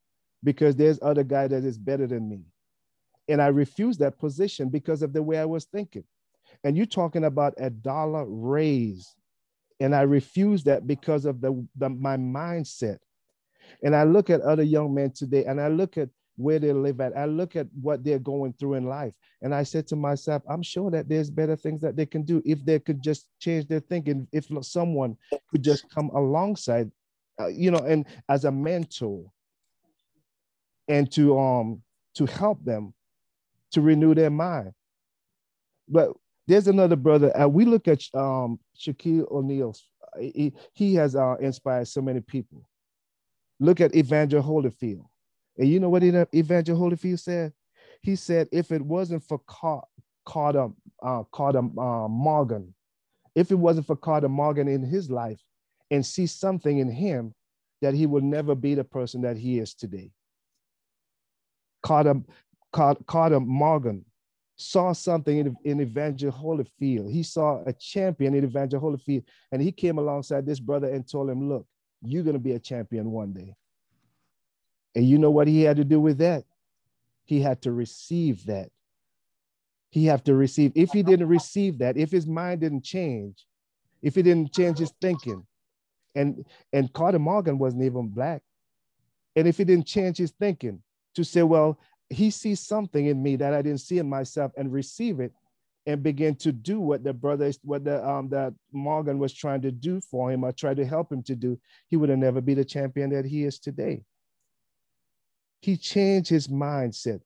because there's other guy that is better than me. And I refused that position because of the way I was thinking. And you're talking about $1 raise. And I refused that because of my mindset. And I look at other young men today, and I look at where they live at. I look at what they're going through in life. And I said to myself, I'm sure that there's better things that they can do if they could just change their thinking, if someone could just come alongside, and as a mentor, and to help them to renew their mind. But there's another brother. We look at Shaquille O'Neal. He has inspired so many people. Look at Evander Holyfield. And you know what Evander Holyfield said? He said, if it wasn't for Carter Morgan, if it wasn't for Carter Morgan in his life, and see something in him, that he would never be the person that he is today. Carter Morgan saw something in Evander Holyfield. He saw a champion in Evander Holyfield, and he came alongside this brother and told him, look, you're going to be a champion one day. And you know what he had to do with that? He had to receive that. He had to receive. If he didn't receive that, if his mind didn't change, if he didn't change his thinking, and Carter Morgan wasn't even black, and if he didn't change his thinking to say, well, he sees something in me that I didn't see in myself, and receive it and begin to do what that Morgan was trying to do for him, or tried to help him to do, he would have never be the champion that he is today. He changed his mindset.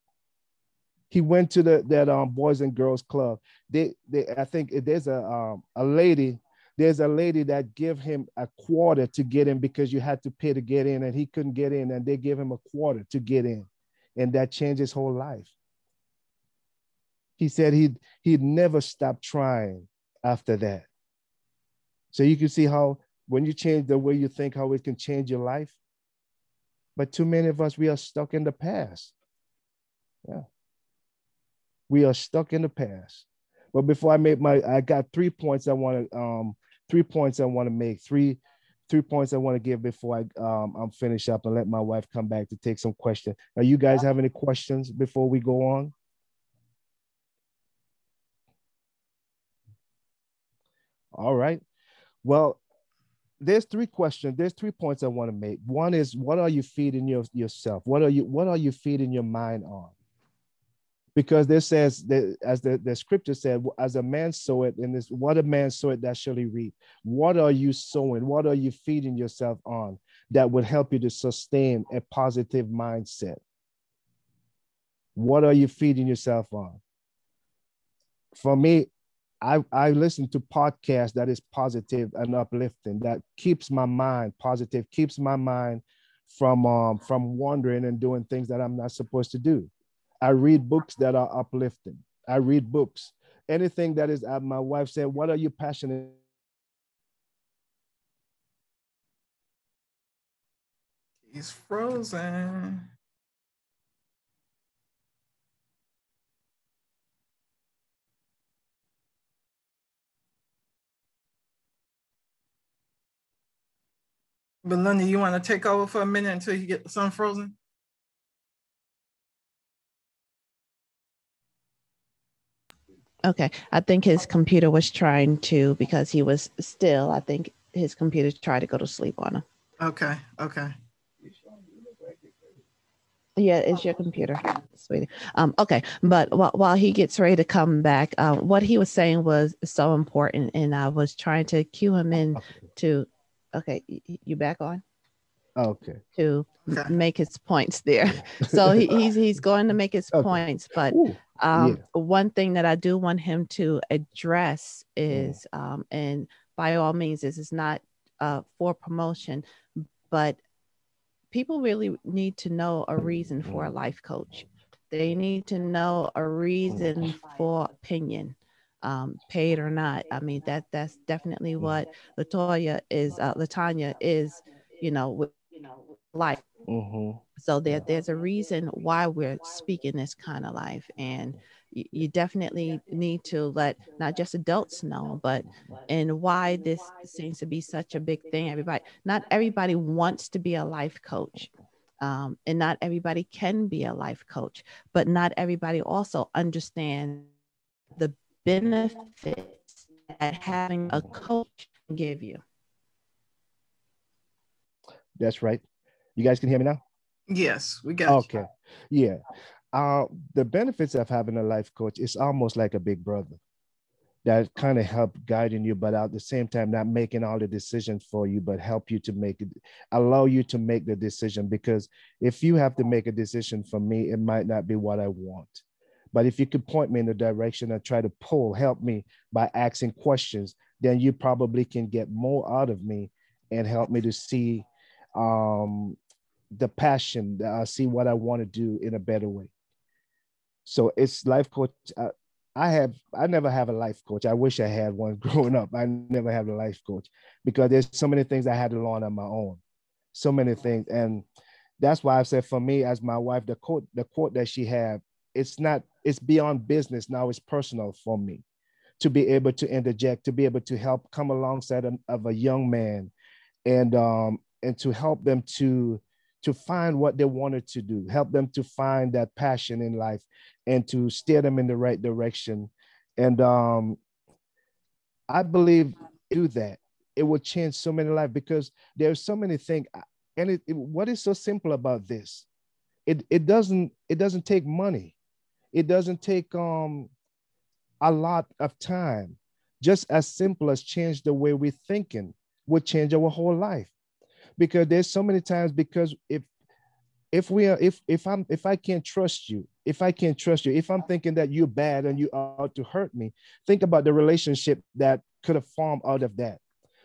He went to that Boys and Girls Club. I think there's a lady that gave him a quarter to get in, because you had to pay to get in, and he couldn't get in, and they gave him a quarter to get in. And that changed his whole life. He said he'd never stop trying after that. So you can see how when you change the way you think, how it can change your life. But too many of us, we are stuck in the past. Yeah. We are stuck in the past. But before I got 3 points I want to make, three points I want to give before I'm finished up and let my wife come back to take some questions. Now, you guys have any questions before we go on? All right. Well, there's 3 questions. There's 3 points I want to make. One is, what are you feeding yourself? What are you feeding your mind on? Because this says that, as the scripture said, as a man soweth, and this what a man soweth that shall he reap. What are you sowing? What are you feeding yourself on that would help you to sustain a positive mindset? What are you feeding yourself on? For me, I listen to podcasts that is positive and uplifting, that keeps my mind positive, keeps my mind from wandering and doing things that I'm not supposed to do. I read books that are uplifting. I read books. Anything that is, my wife said, what are you passionate? He's frozen. Belinda, you want to take over for a minute until you get the sun frozen? Okay. I think his computer was trying to, because he was still, I think his computer tried to go to sleep on him. Okay. Okay. Yeah, it's your computer, sweetie. Okay, but while he gets ready to come back, what he was saying was so important, and I was trying to cue him in to. Okay, you back on? Okay. To make his points there. So he's going to make his points, but one thing that I do want him to address is, and by all means, this is not for promotion, but people really need to know a reason for a life coach. They need to know a reason for opinion, paid or not. I mean, that's definitely what Latanya is, with life. So there's a reason why we're speaking this kind of life, and you definitely need to let not just adults know, but and why this seems to be such a big thing. Not everybody wants to be a life coach, and not everybody can be a life coach, but not everybody also understands the benefits that having a coach can give you. That's right. You guys can hear me now? Yes, we got you. Yeah. The benefits of having a life coach is almost like a big brother that kind of help guiding you, but at the same time, not making all the decisions for you, but help you to make it, allow you to make the decision. Because if you have to make a decision for me, it might not be what I want. But if you could point me in the direction and try to help me by asking questions, then you probably can get more out of me and help me to see the passion, see what I want to do in a better way. So it's life coach. I never have a life coach. I wish I had one growing up. I never had a life coach because there's so many things I had to learn on my own. So many things. And that's why I said, for me, as my wife, the quote that she had, it's beyond business. Now it's personal for me to be able to interject, to be able to help come alongside of a young man and to help them to find what they wanted to do, help them to find that passion in life and to steer them in the right direction. And I believe do that, it will change so many lives because there's so many things. And what is so simple about this? It doesn't take money. It doesn't take a lot of time. Just as simple as change the way we're thinking would change our whole life. Because there's so many times, because if I can't trust you, if I'm thinking that you're bad and you're out to hurt me, think about the relationship that could have formed out of that.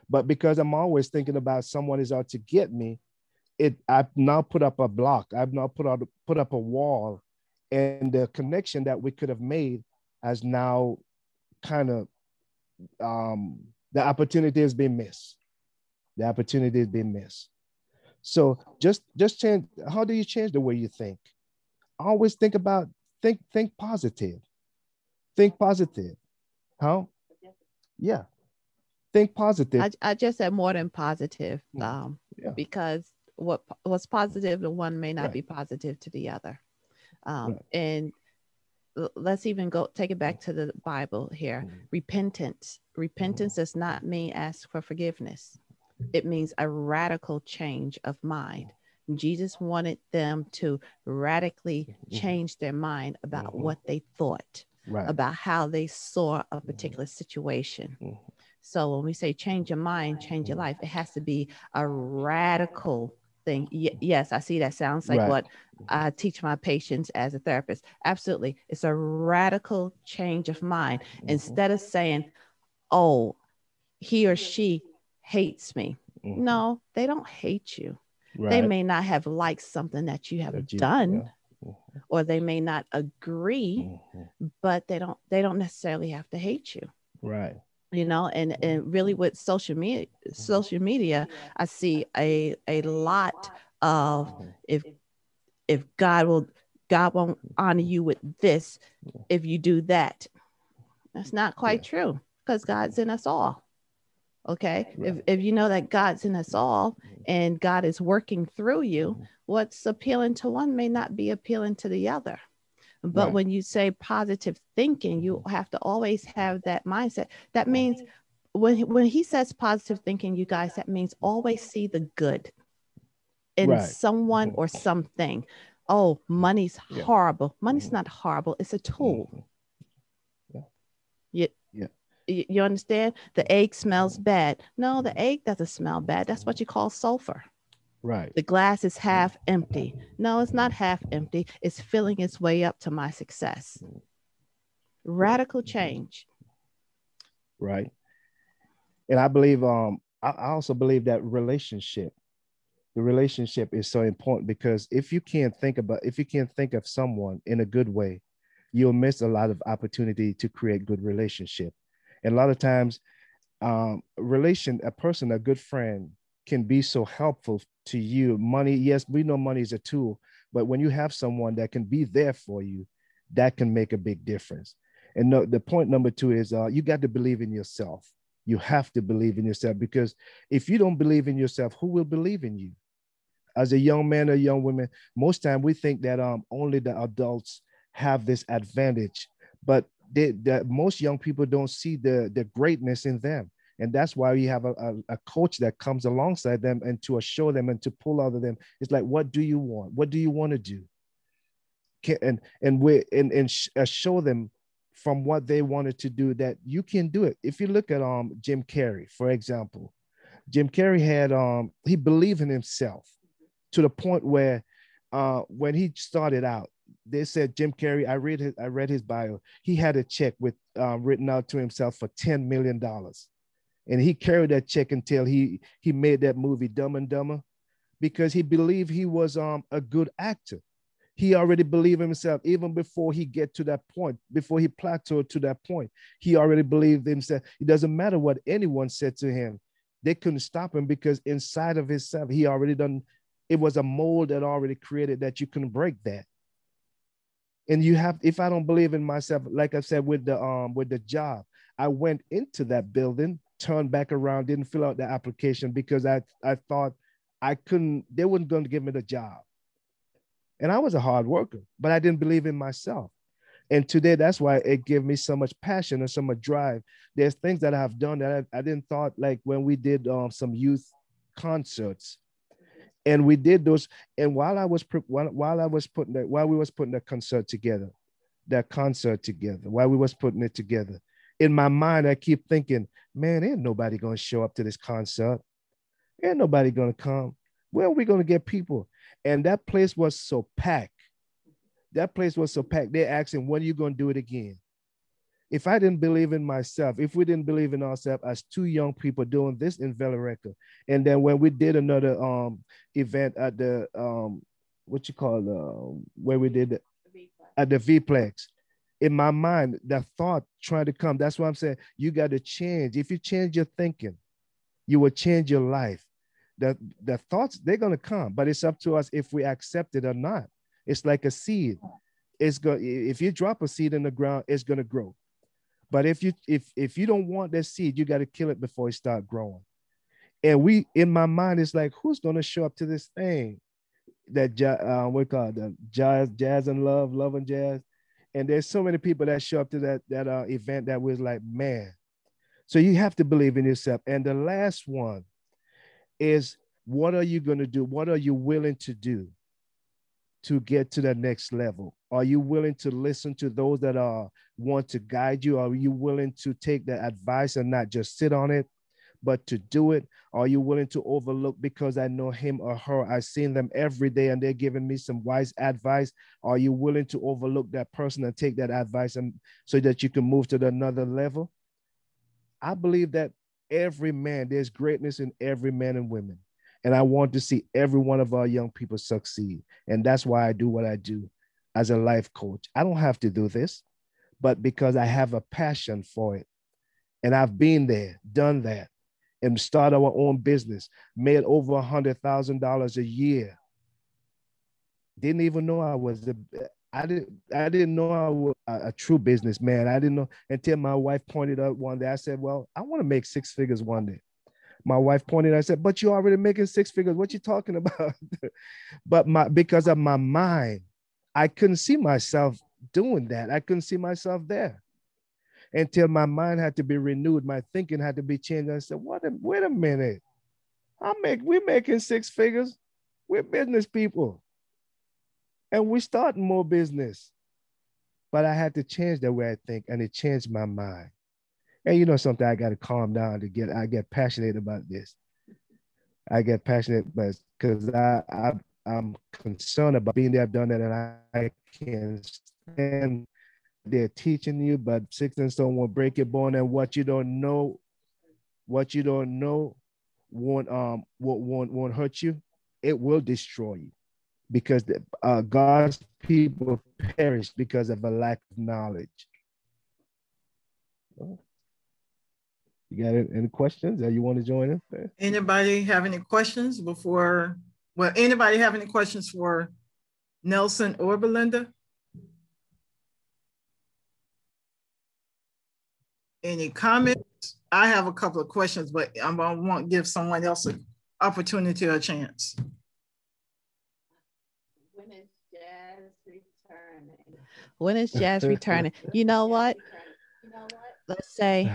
But because I'm always thinking about someone is out to get me, I've now put up a block. I've now put up a wall, and the connection that we could have made has now kind of the opportunity has been missed. The opportunity has been missed. So just change. How do you change the way you think? Always think positive. Think positive. How? Yeah. Think positive. I just said more than positive, because what's positive to one may not be positive to the other. And let's even take it back to the Bible here. Repentance does not mean ask for forgiveness. It means a radical change of mind. Jesus wanted them to radically change their mind about what they thought, about how they saw a particular situation. So when we say change your mind, change your life, it has to be a radical thing. Yes, I see that sounds like what I teach my patients as a therapist. Absolutely. It's a radical change of mind. Instead of saying, oh, he or she hates me. No, they don't hate you. They may not have liked something that you have done, or they may not agree, but they don't necessarily have to hate you. Right. You know, and really with social media, I see a lot of if God won't honor you with this if you do that. That's not quite true, because God's in us all. Okay. If you know that God's in us all and God is working through you, what's appealing to one may not be appealing to the other. But when you say positive thinking, you have to always have that mindset. That means when he says positive thinking, you guys, that means always see the good in someone or something. Oh, money's horrible. Money's not horrible. It's a tool. You understand? The egg smells bad. No, the egg doesn't smell bad. That's what you call sulfur. Right. The glass is half empty. No, it's not half empty. It's filling its way up to my success. Radical change. Right. And I believe, I also believe that the relationship is so important, because if you can't think of someone in a good way, you'll miss a lot of opportunity to create good relationship. And a lot of times, a good friend can be so helpful to you. Money, yes, we know money is a tool, but when you have someone that can be there for you, that can make a big difference. And the point number 2 is you got to believe in yourself. You have to believe in yourself, because if you don't believe in yourself, who will believe in you? As a young man or young woman, most time we think that only the adults have this advantage, but most young people don't see the greatness in them. And that's why we have a coach that comes alongside them and to assure them and to pull out of them. It's like, what do you want? What do you want to do? And show them from what they wanted to do that you can do it. If you look at Jim Carrey, for example, Jim Carrey had he believed in himself to the point where when he started out, they said Jim Carrey, I read his bio. He had a check with written out to himself for $10 million. And he carried that check until he made that movie Dumb and Dumber, because he believed he was a good actor. He already believed in himself even before he get to that point, before he plateaued to that point. He already believed in himself. It doesn't matter what anyone said to him. They couldn't stop him, because inside of himself, he already done. It was a mold that already created that you couldn't break that. And if I don't believe in myself, like I said, with the job, I went into that building, turned back around, didn't fill out the application because I thought they weren't going to give me the job. And I was a hard worker, but I didn't believe in myself. And today, that's why it gave me so much passion and so much drive. There's things that I've done that I didn't thought, like when we did some youth concerts, and we did those. And while we was putting that concert together, while we was putting it together, in my mind, I keep thinking, man, ain't nobody going to show up to this concert. Ain't nobody going to come. Where are we going to get people? And that place was so packed. They're asking, when are you going to do it again? If I didn't believe in myself, if we didn't believe in ourselves as two young people doing this in Villarica, and then when we did another event at the where we did it at the Vplex, in my mind, the thought trying to come. That's why I'm saying you got to change. If you change your thinking, you will change your life. The thoughts, they're gonna come, but it's up to us if we accept it or not. It's like a seed. If you drop a seed in the ground, it's gonna grow. But if you don't want that seed, you got to kill it before it start growing. And in my mind, it's like, who's gonna show up to this thing that we call it the jazz and love and jazz? And there's so many people that show up to that event that was like, man. So you have to believe in yourself. And the last one is What are you going to do? What are you willing to do to get to the next level? Are you willing to listen to those that want to guide you? Are you willing to take the advice and not just sit on it, but to do it? Are you willing to overlook because I know him or her? I've seen them every day and they're giving me some wise advice. Are you willing to overlook that person and take that advice and so that you can move to another level? I believe that every man, there's greatness in every man and women. And I want to see every one of our young people succeed. And that's why I do what I do as a life coach. I don't have to do this, but because I have a passion for it. And I've been there, done that, and started our own business, made over $100,000 a year. Didn't even know I didn't know I was a true businessman. I didn't know until my wife pointed out one day. I said, well, I want to make 6 figures one day. My wife pointed out, I said, but you're already making 6 figures. What you talking about? But because of my mind, I couldn't see myself doing that. I couldn't see myself there until my mind had to be renewed. My thinking had to be changed. I said, wait a minute. We're making 6 figures. We're business people. And we're starting more business. But I had to change the way I think, and it changed my mind. And you know something, I got to calm down I get passionate about this. I get passionate because I'm concerned about being there, I've done that, and I can't stand they're teaching you, but sticks and stone won't break your bone, and what you don't know won't hurt you. It will destroy you because God's people perish because of a lack of knowledge. You got any questions that you want to join in? Anybody have any questions anybody have any questions for Nelson or Belinda? Any comments? I have a couple of questions, but I want to give someone else an opportunity or a chance. When is Jazz returning? When is Jazz returning? You know what? Let's say,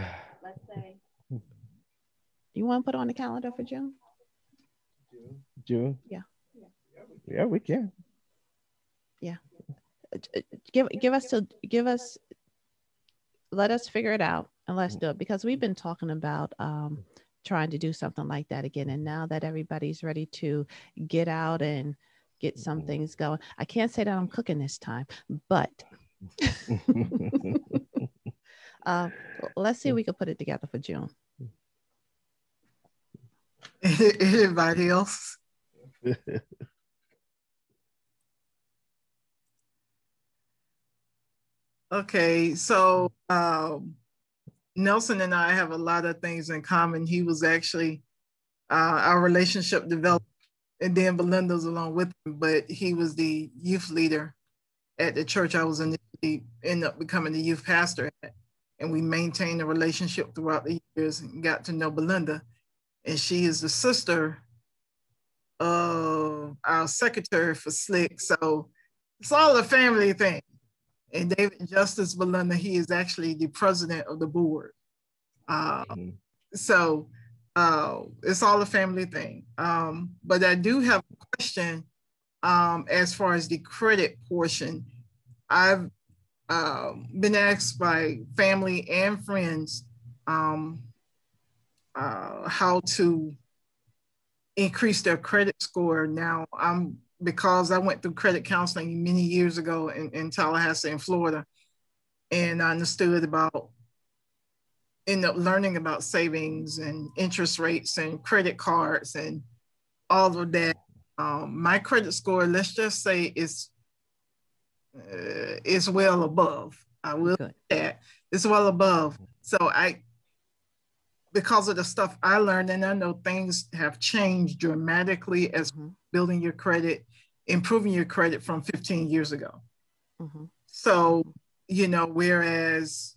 you want to put on the calendar for June? June? Yeah. Yeah, we can. Yeah. Let us figure it out and let's do it, because we've been talking about trying to do something like that again. And now that everybody's ready to get out and get some things going, I can't say that I'm cooking this time, but let's see if we can put it together for June. Anybody else? Okay, so Nelson and I have a lot of things in common. He was actually our relationship developed, and then Belinda's along with him, but he was the youth leader at the church I was in. He ended up becoming the youth pastor at, and we maintained a relationship throughout the years and got to know Belinda. And she is the sister of our secretary for Slick. So it's all a family thing. And David Justice Belinda, he is actually the president of the board. So it's all a family thing. But I do have a question as far as the credit portion. I've been asked by family and friends how to increase their credit score. Now, because I went through credit counseling many years ago in Tallahassee, in Florida, and I ended up learning about savings and interest rates and credit cards and all of that. My credit score, let's just say, is well above. I will say that. It's well above. So because of the stuff I learned, and I know things have changed dramatically as building your credit, improving your credit from 15 years ago. So, whereas,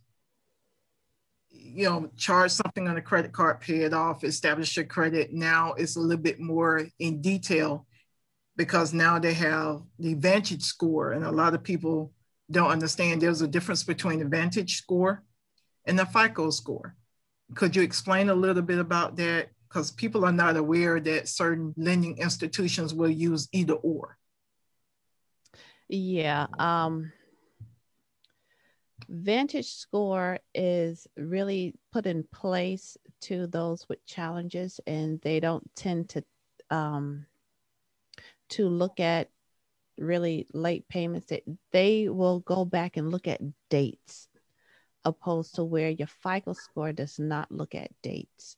charge something on a credit card, pay it off, establish your credit, now it's a little bit more in detail, because now they have the Vantage score, and a lot of people don't understand there's a difference between the Vantage score and the FICO score. Could you explain a little bit about that? because people are not aware that certain lending institutions will use either or. Yeah. Vantage Score is really put in place to those with challenges, and they don't tend to look at really late payments. They will go back and look at dates, opposed to where your FICO score does not look at dates.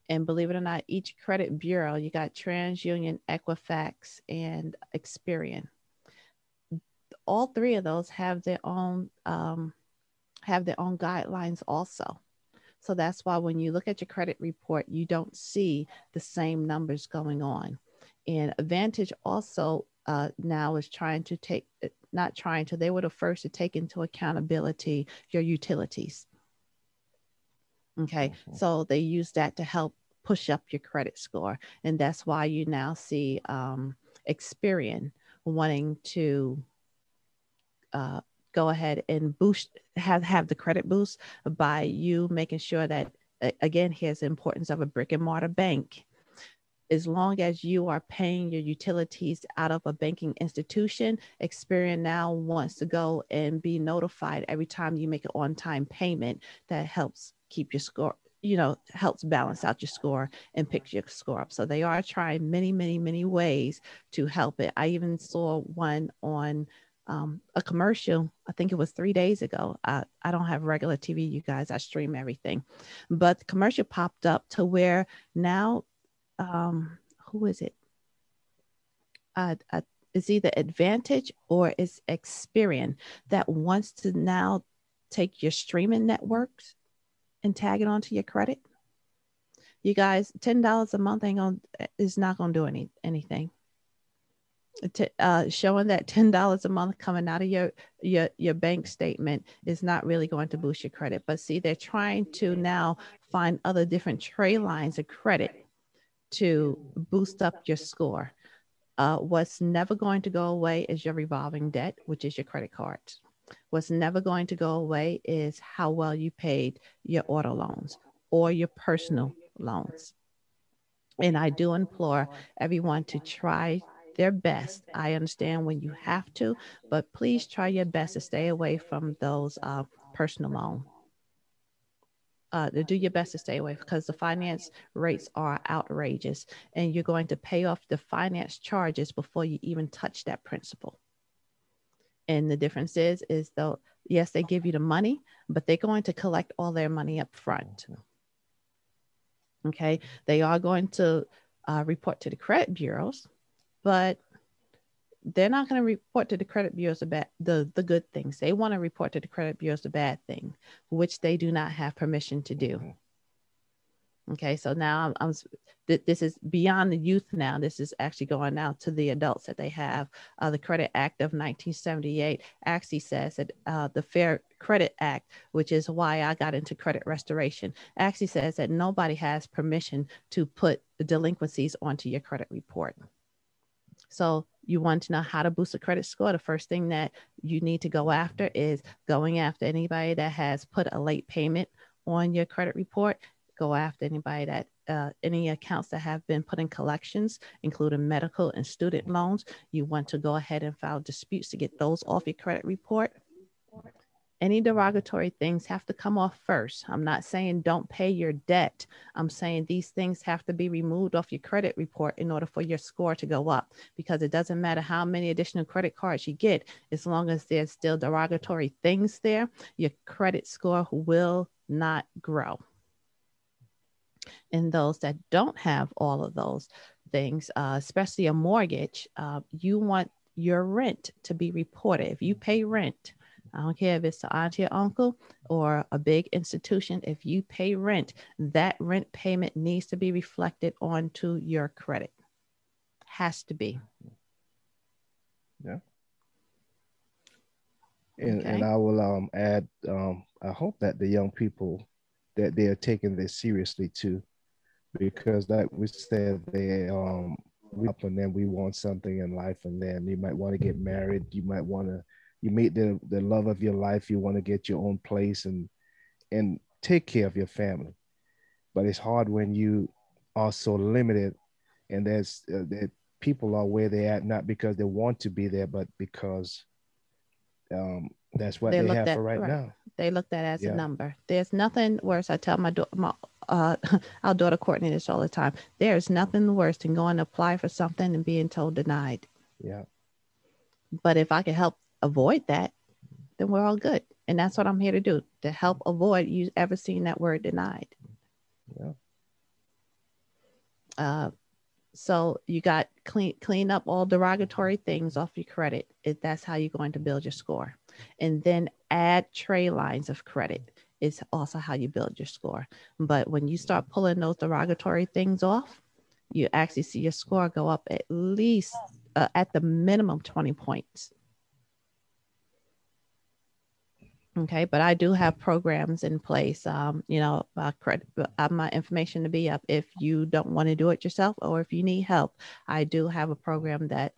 And believe it or not, each credit bureau, you got TransUnion, Equifax, and Experian. All three of those have their own guidelines also. So that's why when you look at your credit report, you don't see the same numbers going on. And Advantage also now is trying to take, not trying to, they were the first to take into accountability your utilities. Okay, so they use that to help push up your credit score. And that's why you now see Experian wanting to go ahead and boost, have the credit boost by you making sure that, again, here's the importance of a brick and mortar bank. As long as you are paying your utilities out of a banking institution, Experian now wants to go and be notified every time you make an on-time payment. That helps keep your score, helps balance out your score and pick your score up. So they are trying many, many, many ways to help it. I even saw one on a commercial, I think it was 3 days ago. I don't have regular TV, you guys, I stream everything. But the commercial popped up to where now, who is it? It's either Advantage or it's Experian that wants to now take your streaming networks and tag it onto your credit. You guys, $10 a month is not gonna do anything. Showing that $10 a month coming out of your bank statement is not really going to boost your credit. But see, they're trying to now find other different trade lines of credit to boost up your score. What's never going to go away is your revolving debt, which is your credit cards. What's never going to go away is how well you paid your auto loans or your personal loans. And I do implore everyone to try their best. I understand when you have to, but please try your best to stay away from those personal loans. To do your best to stay away, because the finance rates are outrageous and you're going to pay off the finance charges before you even touch that principal. And the difference is though, yes, they give you the money, but they're going to collect all their money up front. Okay. They are going to report to the credit bureaus, but they're not going to report to the credit bureaus the good things. They want to report to the credit bureaus the bad thing, which they do not have permission to do. Okay, so now this is beyond the youth now. This is actually going out to the adults that they have. The Credit Act of 1978 actually says that the Fair Credit Act, which is why I got into credit restoration, actually says that nobody has permission to put delinquencies onto your credit report. So you want to know how to boost a credit score. The first thing that you need to go after is going after anybody that has put a late payment on your credit report. Go after anybody that any accounts that have been put in collections, including medical and student loans. You want to go ahead and file disputes to get those off your credit report. Any derogatory things have to come off first. I'm not saying don't pay your debt. I'm saying these things have to be removed off your credit report in order for your score to go up, because it doesn't matter how many additional credit cards you get, as long as there's still derogatory things there, your credit score will not grow. And those that don't have all of those things, especially a mortgage, you want your rent to be reported. If you pay rent, I don't care if it's the auntie or uncle or a big institution, if you pay rent, that rent payment needs to be reflected onto your credit. Has to be. Yeah. And I will add, I hope that the young people, that they are taking this seriously too, because like we said, they we up and then we want something in life, and then you might want to get married, you might want to, you meet the love of your life, you want to get your own place and take care of your family. But it's hard when you are so limited, and there's that people are where they're at not because they want to be there, but because that's what they looked have at for right right. now. They looked at it as a Yeah. number. There's nothing worse. I tell my our daughter Courtney this all the time. There's nothing worse than going to apply for something and being told denied. Yeah. But if I can help avoid that, then we're all good. And that's what I'm here to do, to help avoid you ever seeing that word denied. Yeah. So you got clean up all derogatory things off your credit. That's how you're going to build your score. And then add tray lines of credit is also how you build your score. But when you start pulling those derogatory things off, you actually see your score go up at least at the minimum 20 points. Okay, but I do have programs in place. Credit my information to be up if you don't want to do it yourself, or if you need help. I do have a program that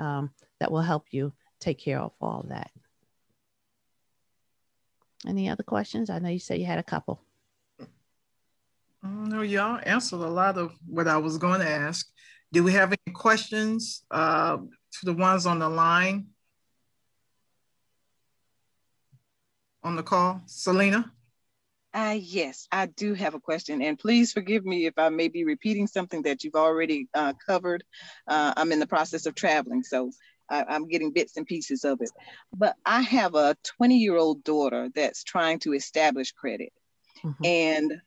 will help you take care of all that. Any other questions? I know you said you had a couple. No, y'all answered a lot of what I was going to ask. Do we have any questions to the ones on the line? On the call, Selena? Yes, I do have a question, and please forgive me if I may be repeating something that you've already covered. I'm in the process of traveling, so I'm getting bits and pieces of it. But I have a 20-year-old daughter that's trying to establish credit. Mm-hmm. And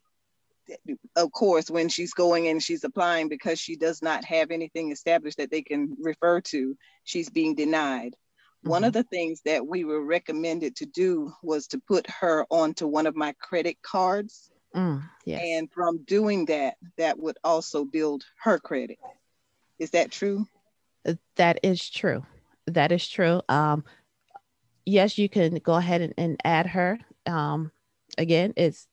of course, when she's going and she's applying, because she does not have anything established that they can refer to, she's being denied. One of the things that we were recommended to do was to put her onto one of my credit cards. Yes. And from doing that, that would also build her credit. Is that true? That is true. That is true. Yes, you can go ahead and add her. Again, it's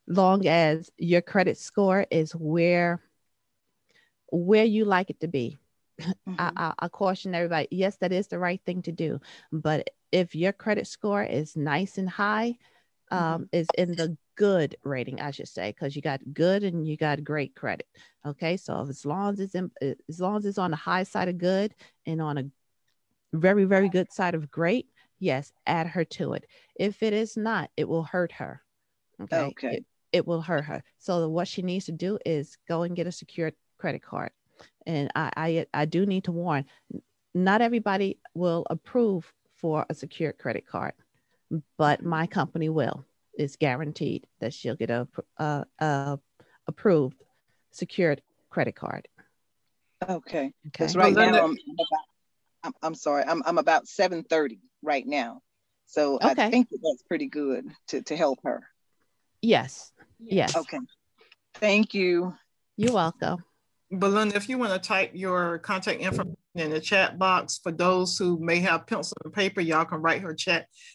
long as your credit score is where you like it to be. Mm-hmm. I caution everybody, yes, that is the right thing to do. But if your credit score is nice and high, is in the good rating, I should say, because you got good and you got great credit. Okay, so as long as it's on the high side of good and on a very, very good side of great, yes, add her to it. If it is not, it will hurt her. Okay. It will hurt her. So what she needs to do is go and get a secured credit card. And I do need to warn, not everybody will approve for a secured credit card, but my company will. It's guaranteed that she'll get a approved secured credit card. Okay. Because right now I'm sorry, I'm about 730 right now. So okay. I think that's pretty good to help her. Yes. Yes. Okay. Thank you. You're welcome. Belinda, if you want to type your contact information in the chat box, for those who may have pencil and paper, y'all can write her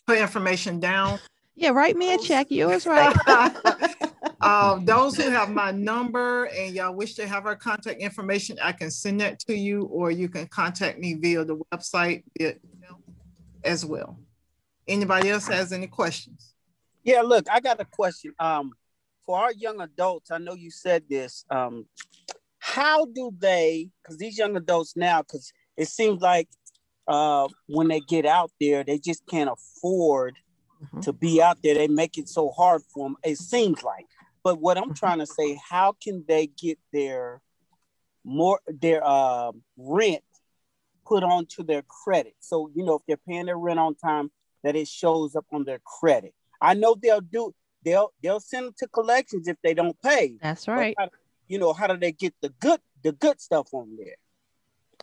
information down. Yeah, write me a check. You was right. Those who have my number and y'all wish to have her contact information, I can send that to you, or you can contact me via the website as well. Anybody else has any questions? Yeah, look, I got a question. For our young adults, I know you said this. How do they, because these young adults now, because it seems like when they get out there, they just can't afford to be out there. They make it so hard for them, it seems like. But what I'm trying to say, how can they get their rent put onto their credit? So, if they're paying their rent on time, that it shows up on their credit. I know they'll send them to collections if they don't pay. That's right. How do they get the good stuff on there?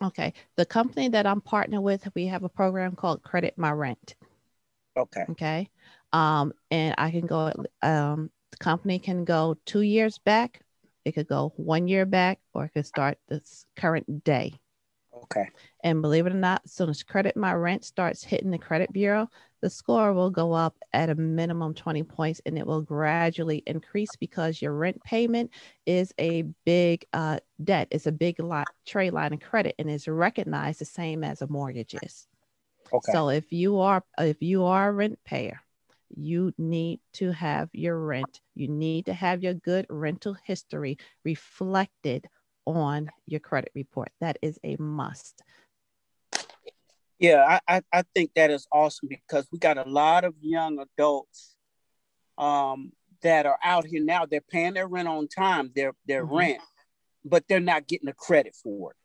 Okay. The company that I'm partnered with, we have a program called Credit My Rent. Okay. Okay. And I can go, the company can go 2 years back. It could go 1 year back, or it could start this current day. Okay. And believe it or not, as soon as Credit My Rent starts hitting the credit bureau, the score will go up at a minimum 20 points, and it will gradually increase because your rent payment is a big debt. It's a big trade line of credit, and it's recognized the same as a mortgage is. Okay. So if you are a rent payer, you need to have your rent. You need to have your good rental history reflected on your credit report. That is a must. Yeah, I think that is awesome because we got a lot of young adults that are out here now. They're paying their rent on time, their rent, but they're not getting the credit for it.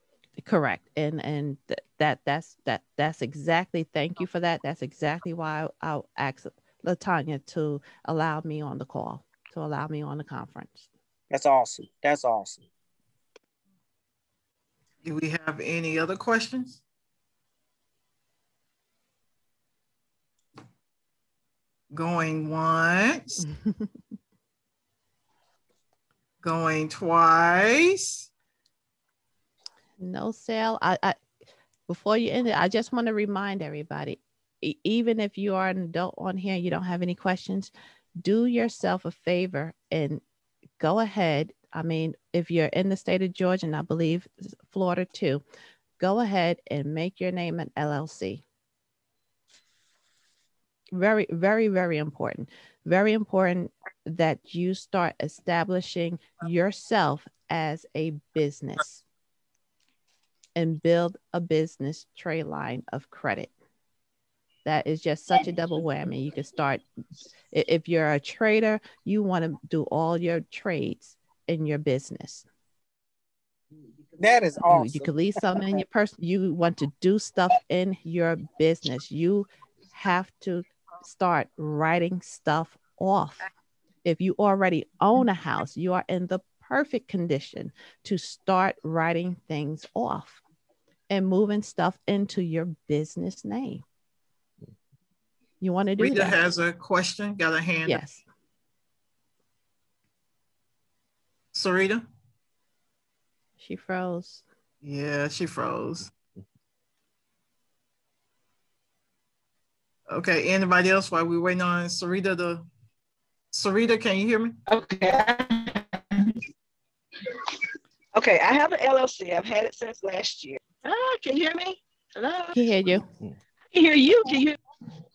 Correct. And that's exactly, thank you for that. That's exactly why I'll ask LaTanya to allow me on the call, to allow me on the conference. That's awesome. That's awesome. Do we have any other questions? Going once. Going twice. No, Sal. I before you end it, I just want to remind everybody, even if you are an adult on here, you don't have any questions, do yourself a favor and go ahead. I mean, if you're in the state of Georgia, and I believe Florida too, go ahead and make your name an LLC. Very, very, very important. Very important that you start establishing yourself as a business and build a business tray line of credit. That is just such a double whammy. You can start, if you're a trader, you want to do all your trades in your business. That is awesome. You can leave something in your person. You want to do stuff in your business. You have to start writing stuff off. If you already own a house, you are in the perfect condition to start writing things off and moving stuff into your business name. You want to do Rita that? has a question, got a hand. Yes. Sarita? She froze. Yeah, she froze. Okay, anybody else while we're waiting on Sarita? Sarita, can you hear me? Okay. Okay, I have an LLC. I've had it since last year. Can you hear me? Hello? Can hear you. I can hear you. Can you?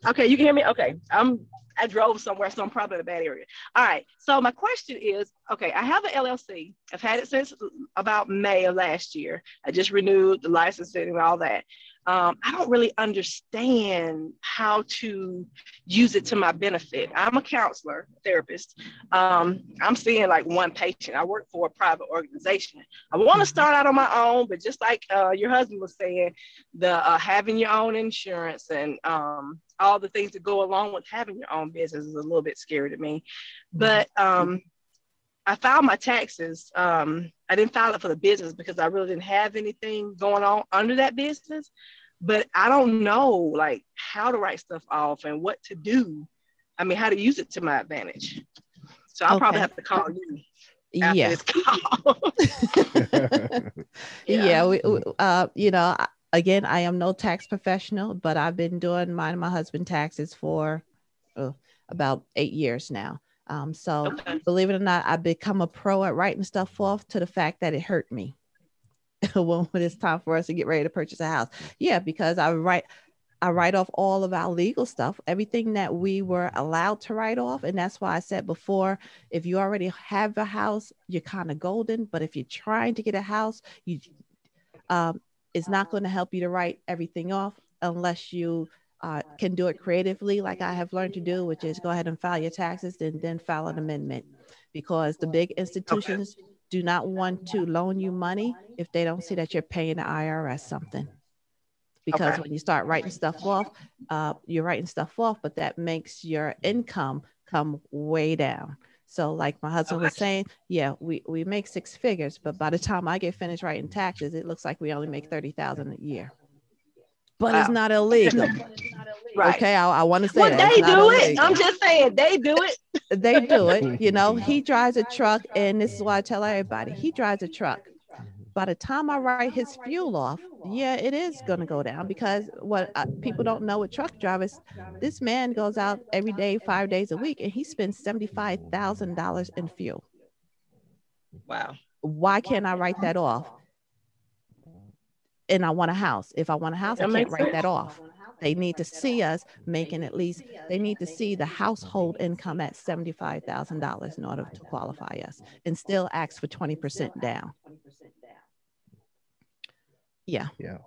Okay, you can hear me? Okay. I drove somewhere, so I'm probably in a bad area. All right. So my question is, okay, I have an LLC. I've had it since about May of last year. I just renewed the licensing and all that. I don't really understand how to use it to my benefit. I'm a counselor, therapist. I'm seeing like one patient. I work for a private organization. I want to start out on my own, but just like your husband was saying, the having your own insurance and all the things that go along with having your own business is a little bit scary to me. But I filed my taxes. I didn't file it for the business because I really didn't have anything going on under that business. But I don't know like how to write stuff off and what to do. I mean, how to use it to my advantage. So I'll probably have to call you after this call. You know, again, I am no tax professional, but I've been doing mine and my husband's taxes for about 8 years now. So believe it or not, I've become a pro at writing stuff off to the fact that it hurt me when it's time for us to get ready to purchase a house. Yeah, because I write off all of our legal stuff, everything that we were allowed to write off. And that's why I said before, if you already have a house, you're kind of golden. But if you're trying to get a house, it's not going to help you to write everything off unless you can do it creatively, like I have learned to do, which is go ahead and file your taxes and then file an amendment, because the big institutions do not want to loan you money if they don't see that you're paying the IRS something. Because when you start writing stuff off, you're writing stuff off, but that makes your income come way down. So like my husband was saying, yeah, we make 6 figures, but by the time I get finished writing taxes, it looks like we only make $30,000 a year. But it's not illegal. Right. Okay, I want to say that. They do it. I'm just saying, they do it. They do it. You know, he drives a truck, and this is why I tell everybody, he drives a truck. By the time I write his fuel off, yeah, it is going to go down, because what people don't know with truck drivers, this man goes out every day, 5 days a week, and he spends $75,000 in fuel. Wow. Why can't I write that off? And I want a house. If I want a house, I can't write that off. They need to see us making at least, they need to see the household income at $75,000 in order to qualify us, and still ask for 20% down. Yeah. Yeah.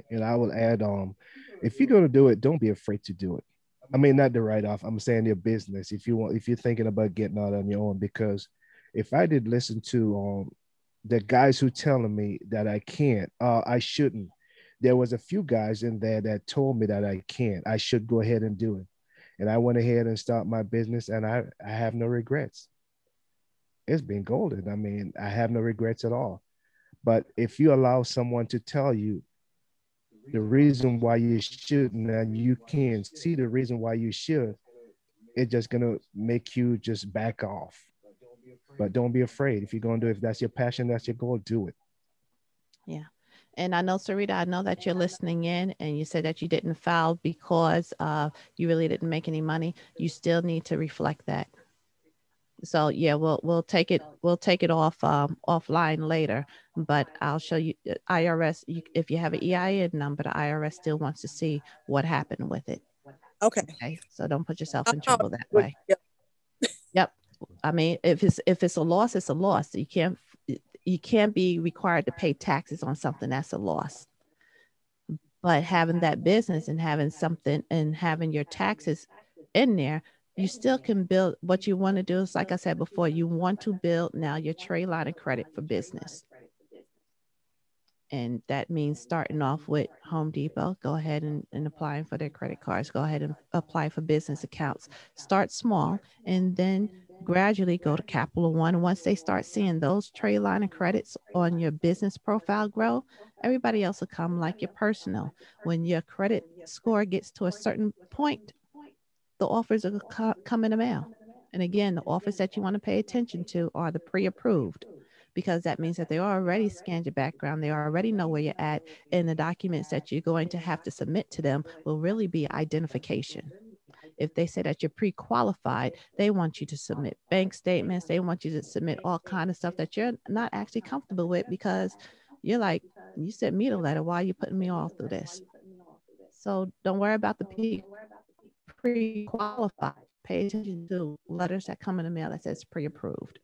And I will add, if you're gonna do it, don't be afraid to do it. I mean, not the write off. I'm saying your business. If you're thinking about getting out on your own, because if I did listen to the guys who telling me that I can't, I shouldn't. There was a few guys in there that told me that I can't. I should go ahead and do it, and I went ahead and start my business, and I have no regrets. It's been golden. I mean, I have no regrets at all. But if you allow someone to tell you the reason why you shouldn't, and you can't see the reason why you should, it's just gonna make you just back off. But don't be afraid. If you're gonna do it, if that's your passion, that's your goal, do it. Yeah. And I know, Sarita, I know that you're listening in, and you said that you didn't file because you really didn't make any money. You still need to reflect that. So yeah, we'll take it off offline later, but I'll show you IRS. If you have an EIN number, the IRS still wants to see what happened with it. Okay. So don't put yourself in trouble that way. Yep. I mean, if it's a loss, it's a loss. You can't be required to pay taxes on something that's a loss. But having that business and having something and having your taxes in there, you still can build. What you want to do is, like I said before, you want to build now your trade line of credit for business. And that means starting off with Home Depot. Go ahead and applying for their credit cards. Go ahead and apply for business accounts. Start small and then gradually go to Capital One. Once they start seeing those trade line of credits on your business profile grow, everybody else will come like your personal. When your credit score gets to a certain point, the offers will come in the mail. And again, the offers that you want to pay attention to are the pre-approved, because that means that they already scanned your background. They already know where you're at. And the documents that you're going to have to submit to them will really be identification. If they say that you're pre-qualified, they want you to submit bank statements. They want you to submit all kinds of stuff that you're not actually comfortable with, because you're like, you sent me the letter. Why are you putting me all through this? So don't worry about the pre-qualified. Pay attention to letters that come in the mail that says pre-approved.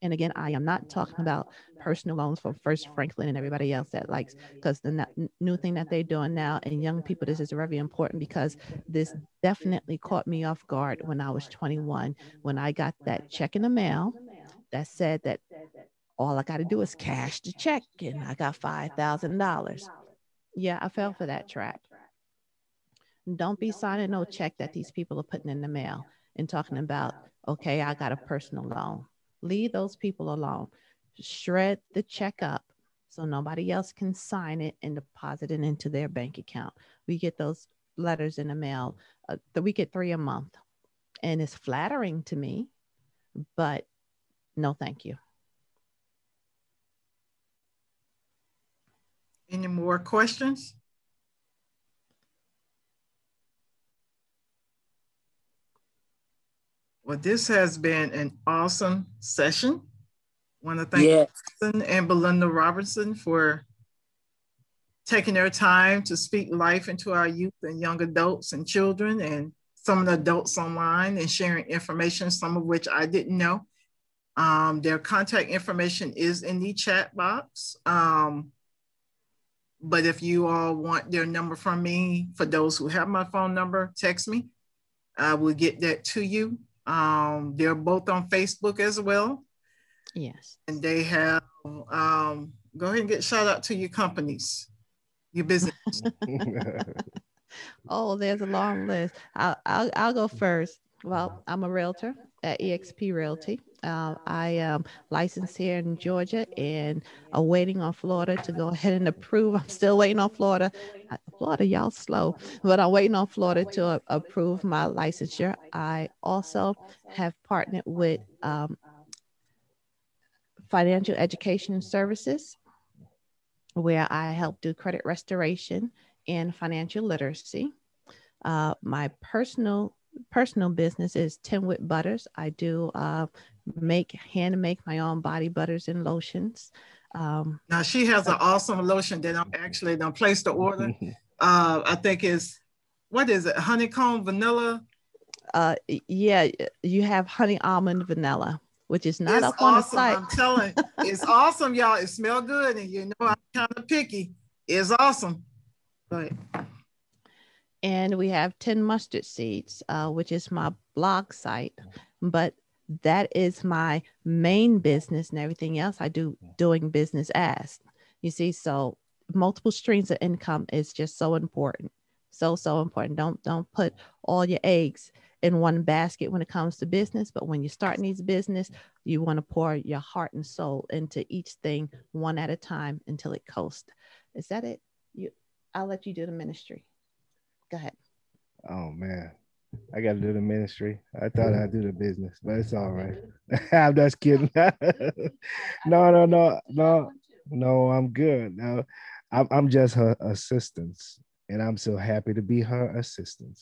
And again, I am not talking about personal loans from First Franklin and everybody else that likes, because the new thing that they're doing now, and young people, this is very important, because this definitely caught me off guard when I was 21, when I got that check in the mail that said that all I got to do is cash the check, and I got $5,000. Yeah, I fell for that trap. Don't be signing no check that these people are putting in the mail and talking about, okay, I got a personal loan. Leave those people alone. Shred the check up so nobody else can sign it and deposit it into their bank account. We get those letters in the mail. We get 3 a month. And it's flattering to me, but no, thank you. Any more questions? Well, this has been an awesome session. I want to thank Vincent and Belinda Robertson for taking their time to speak life into our youth and young adults and children, and some of the adults online, and sharing information, some of which I didn't know. Their contact information is in the chat box. But if you all want their number from me, for those who have my phone number, text me. I will get that to you. They're both on Facebook as well. Yes. And they have, go ahead and get shout out to your companies, your business. Oh, there's a long list. I'll go first. Well, I'm a realtor at eXp Realty. I am licensed here in Georgia and are waiting on Florida to go ahead and approve. I'm still waiting on Florida. Florida, y'all slow, but I'm waiting on Florida to approve my licensure. I also have partnered with Financial Education Services, where I help do credit restoration and financial literacy. My personal business is Tinwit Butters. I do hand make my own body butters and lotions. Now she has an awesome lotion that I'm actually done placed the order. I think is, what is it? Honeycomb vanilla? Yeah, you have honey almond vanilla. which is not It's up on the awesome. site. I'm telling you, it's awesome, y'all. It smells good, and you know I'm kind of picky. It's awesome. But And we have 10 mustard seeds, which is my blog site, but that is my main business, and everything else I do doing business as. You see, so multiple streams of income is just so important. So important. Don't put all your eggs in one basket when it comes to business, but when you're starting these business, you want to pour your heart and soul into each thing one at a time until it coasts. Is that it? I'll let you do the ministry. Go ahead. Oh man, I got to do the ministry. I thought I'd do the business, but it's all right. I'm just kidding. No. I'm good. No, I'm just her assistant, and I'm so happy to be her assistant.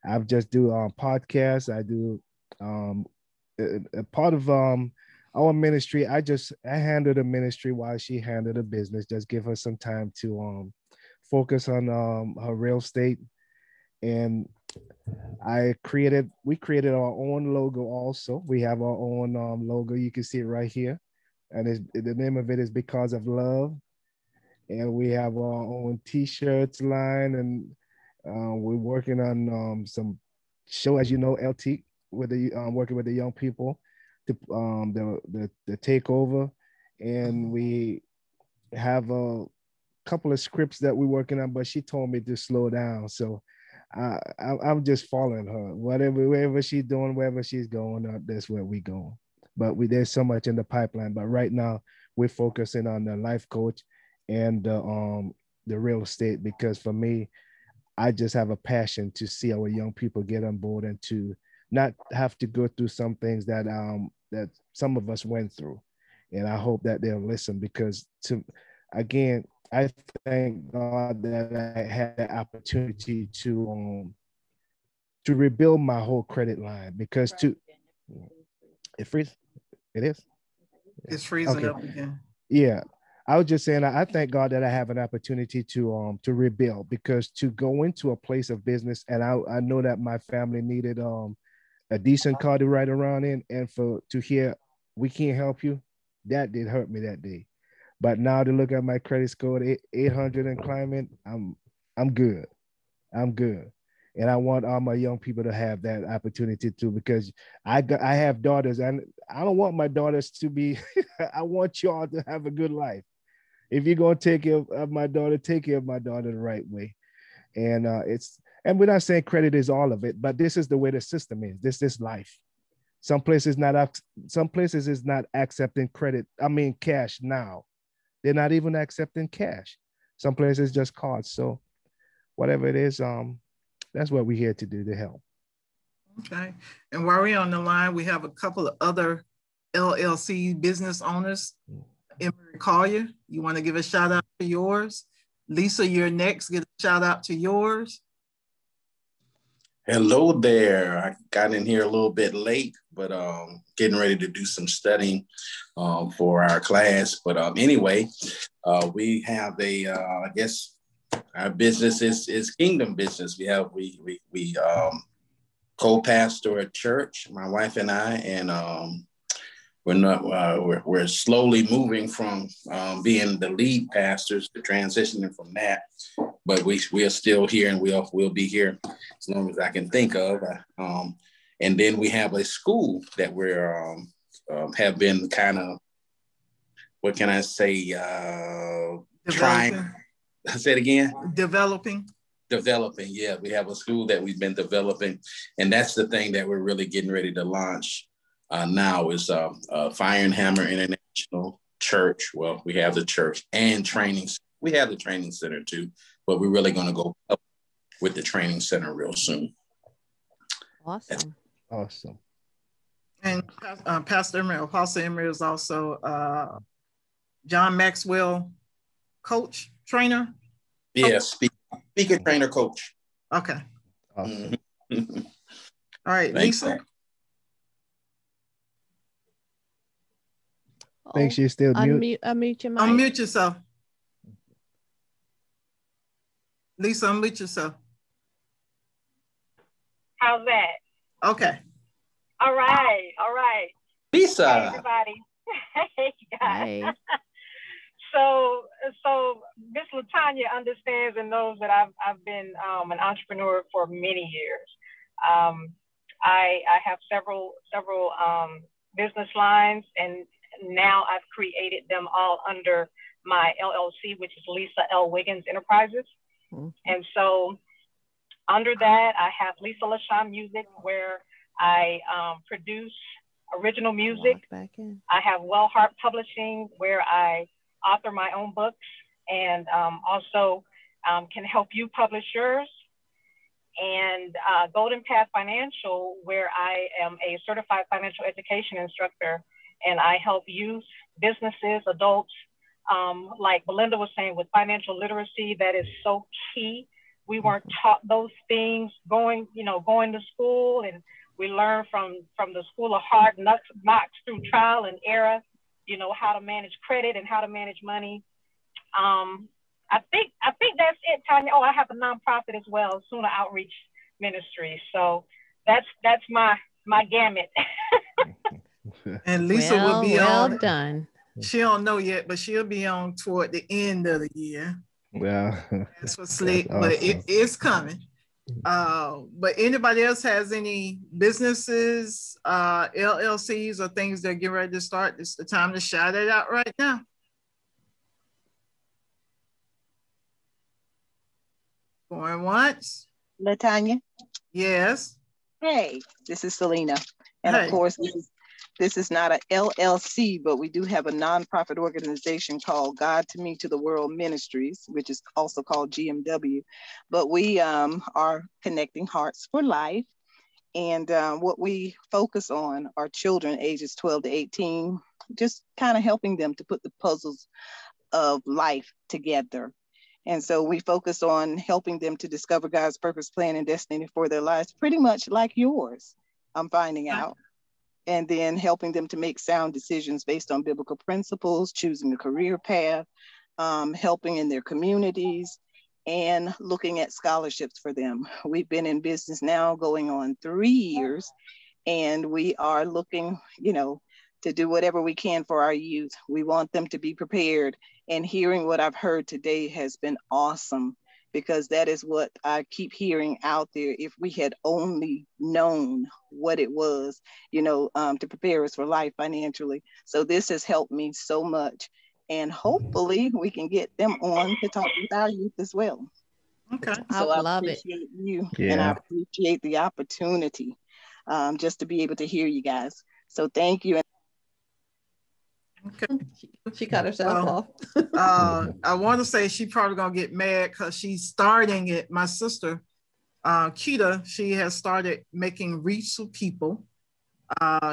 I just do podcasts. I do a part of our ministry. I handle the ministry while she handled the business. Just give her some time to focus on her real estate. And we created our own logo also. We have our own logo. You can see it right here. And the name of it is Because of Love. And we have our own t-shirts line. And we're working on some show, as you know, LT, with the working with the young people to the takeover. And we have a couple of scripts that we're working on, but she told me to slow down. So I'm just following her. Wherever she's doing, wherever she's going, that's where we going. But there's so much in the pipeline. But right now we're focusing on the life coach and the real estate, because for me, I just have a passion to see our young people get on board and to not have to go through some things that that some of us went through. And I hope that they'll listen, because I thank God that I had the opportunity to rebuild my whole credit line, because it freezes. It is. it's freezing Okay. up again. Yeah. I was just saying, I thank God that I have an opportunity to rebuild, because to go into a place of business, and I know that my family needed a decent car to ride around in, and to hear we can't help you, that did hurt me that day. But now to look at my credit score at 800 and climbing, I'm good. I'm good. And I want all my young people to have that opportunity too, because I have daughters, and I don't want my daughters to be, I want y'all to have a good life. If you're going to take care of my daughter, take care of my daughter the right way. And and we're not saying credit is all of it, but this is the way the system is. This is life. Some places is not accepting credit. I mean, cash now. They're not even accepting cash. Some places just cards. So whatever it is, that's what we're here to do, to help. Okay. And while we're on the line, we have a couple of other LLC business owners. Emery Collier, you want to give a shout out to yours? Lisa, you're next. Get a shout out to yours. Hello there. I got in here a little bit late, but getting ready to do some studying for our class. But anyway, we have I guess our business is kingdom business. We co-pastor a church, my wife and I, and we're slowly moving from being the lead pastors to transitioning from that. But we are still here, and we'll be here as long as I can think of. And then we have a school that we're have been kind of, what can I say, trying. Say it again. Developing. Yeah, we have a school that we've been developing, and that's the thing that we're really getting ready to launch now is Fire and Hammer International Church. Well, we have the church and training. We have the training center too, but we're really going to go up with the training center real soon. Awesome. Awesome. And Pastor Emery, Apostle Emery is also John Maxwell coach, trainer. Yeah, speaker, trainer, coach. Okay. Awesome. Mhm. All right, Thanks. Lisa. I think she's still mute. Unmute your mic. Unmute yourself. Lisa, unmute yourself. How's that? Okay. All right. Lisa. Hey, everybody. Hey, guys. Hey. So Miss Latanya understands and knows that I've been an entrepreneur for many years. I have several business lines, and now I've created them all under my LLC, which is Lisa L. Wiggins Enterprises. Mm-hmm. And so under that, I have Lisa LaShawn Music, where I produce original music. I have Well Heart Publishing, where I author my own books and also can help you publish yours. And Golden Path Financial, where I am a certified financial education instructor, and I help youth, businesses, adults, like Belinda was saying, with financial literacy. That is so key. We weren't taught those things going to school, and we learn from the school of hard knocks through trial and error, how to manage credit and how to manage money. I think that's it, Tanya. Oh, I have a nonprofit as well, Sooner Outreach Ministries. So that's my gamut. And Lisa will be on. Well done. She don't know yet, but she'll be on toward the end of the year. Well, that's for Slick, awesome. But it is coming. But anybody else has any businesses, LLCs, or things they're getting ready to start? It's the time to shout it out right now. Going once. Latanya. Yes. Hey, this is Selena. And hey. Of course, this is not a LLC, but we do have a nonprofit organization called God to Me to the World Ministries, which is also called GMW. But we are connecting hearts for life. And what we focus on are children ages 12 to 18, just kind of helping them to put the puzzles of life together. And so we focus on helping them to discover God's purpose, plan, and destiny for their lives, pretty much like yours, I'm finding out. And then helping them to make sound decisions based on biblical principles, choosing a career path, helping in their communities, and looking at scholarships for them. We've been in business now going on 3 years, and we are looking, to do whatever we can for our youth. We want them to be prepared. And hearing what I've heard today has been awesome, because that is what I keep hearing out there. If we had only known what it was, to prepare us for life financially. So this has helped me so much. And hopefully we can get them on to talk with our youth as well. Okay. So I love appreciate you, and I appreciate the opportunity just to be able to hear you guys. So thank you. Okay. She cut herself off. I want to say she probably gonna get mad because she's starting it. My sister, Keita, she has started making wreaths for people.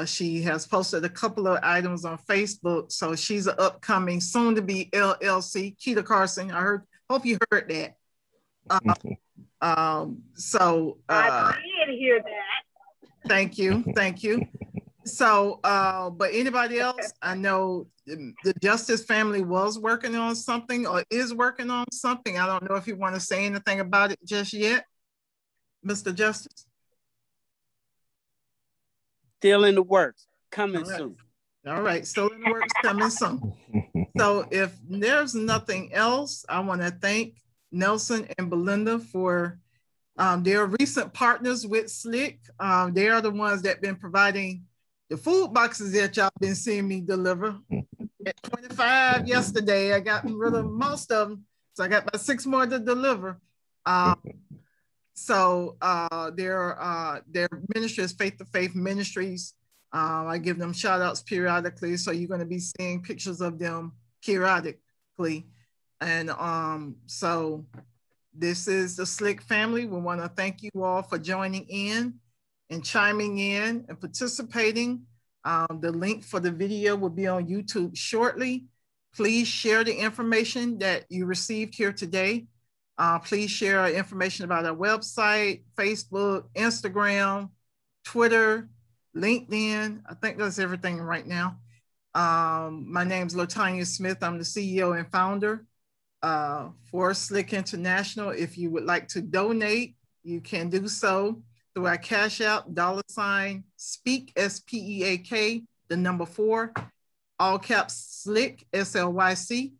She has posted a couple of items on Facebook. So she's an upcoming, soon to be LLC. Keita Carson, hope you heard that. I did hear that. Thank you. So, but anybody else? I know the Justice family was working on something or is working on something. I don't know if you want to say anything about it just yet, Mr. Justice. Still in the works, coming soon. All right, still in the works, coming soon. So if there's nothing else, I want to thank Nelson and Belinda for their recent partners with Slick. They are the ones that have been providing the food boxes that y'all been seeing me deliver. At 25 yesterday, I got rid of most of them. So I got about 6 more to deliver. So their ministry is Faith to Faith Ministries. I give them shout outs periodically. So you're going to be seeing pictures of them periodically. And so this is the Slick family. We want to thank you all for joining in and chiming in and participating. The link for the video will be on YouTube shortly. Please share the information that you received here today. Please share our information about our website, Facebook, Instagram, Twitter, LinkedIn. I think that's everything right now. My name is Latanya Smith. I'm the CEO and founder for Slick International. If you would like to donate, you can do so through our Cash App, $Speak, SPEAK, the number 4, all caps SLYC, SLYC,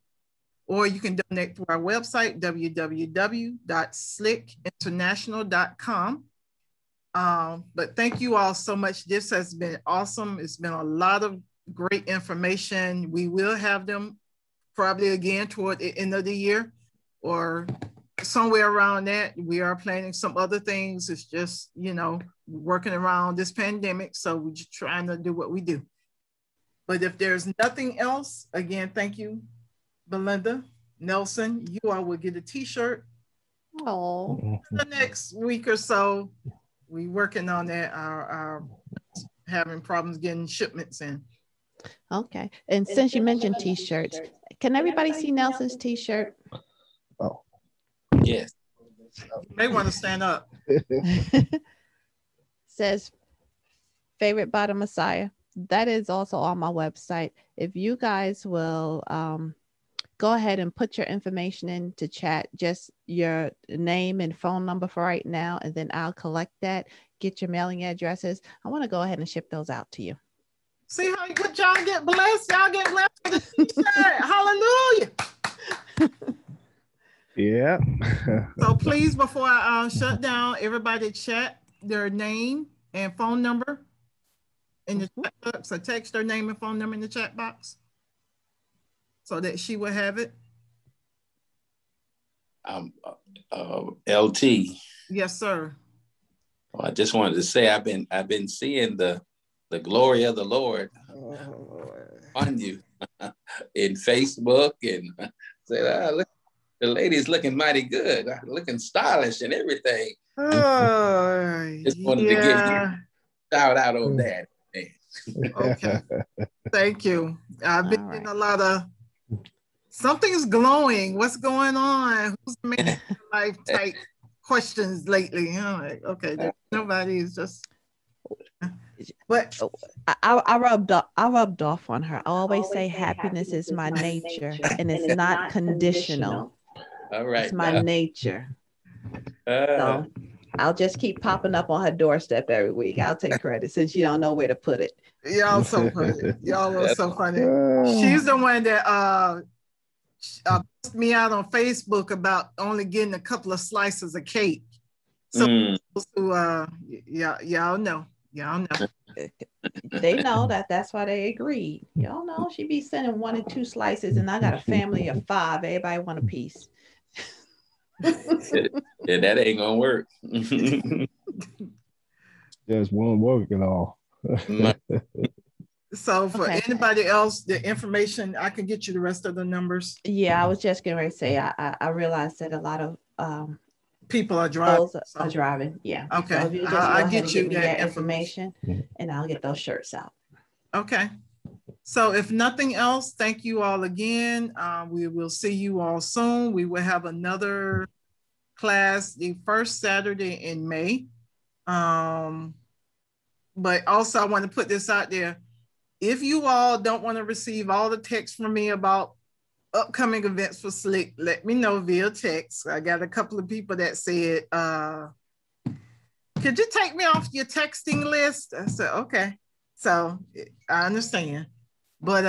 or you can donate through our website, www.slickinternational.com. But thank you all so much. This has been awesome. It's been a lot of great information. We will have them probably again toward the end of the year or somewhere around that. We are planning some other things. It's just, you know, working around this pandemic. So we're just trying to do what we do. But if there's nothing else, again, thank you, Belinda. Nelson, you all will get a t-shirt. Oh, the next week or so. We working on that. Our having problems getting shipments in. okay. And since you mentioned t-shirts, can everybody see Nelson's t-shirt? Oh, Yes. You may want to stand up. Says favorite by the Messiah. That is also on my website. If you guys will go ahead and put your information into chat, just your name and phone number for right now, and then I'll collect that, get your mailing addresses. I want to go ahead and ship those out to you. See how good y'all get blessed? Y'all get blessed with the t-shirt. Hallelujah. yeah. So please, before I shut down, everybody chat their name and phone number in the chat box. So text their name and phone number in the chat box so that she will have it. LT. Yes, sir. Well, I just wanted to say I've been seeing the glory of the Lord on you in Facebook, and say, look, the lady's looking mighty good, looking stylish and everything. Just wanted to give you a shout out on that. Okay. Thank you. I've been getting a lot of something's glowing. What's going on? Who's making life type questions lately? I'm like, okay, nobody's just. But I rubbed off on her. I always say happiness is my nature, and it's not conditional. All right, it's my nature. So I'll just keep popping up on her doorstep every week. I'll take credit since you don't know where to put it. Y'all so funny. Y'all are so funny. She's the one that put me out on Facebook about only getting a couple of slices of cake. So y'all know. Y'all know. They know that's why they agreed. Y'all know she be sending 1 and 2 slices, and I got a family of 5. Everybody want a piece. Yeah, that ain't gonna work. Just won't work at all. So for anybody else, the information, I can get you the rest of the numbers. Yeah, I was just going to say, I realized that a lot of people are driving. Are driving. Yeah. Okay. So if you just I'll get you that information, and I'll get those shirts out. Okay. So if nothing else, thank you all again. We will see you all soon. We will have another class the first Saturday in May. But also I want to put this out there. If you all don't want to receive all the texts from me about upcoming events for SLYC, let me know via text. I got a couple of people that said, could you take me off your texting list? I said, okay. So I understand. But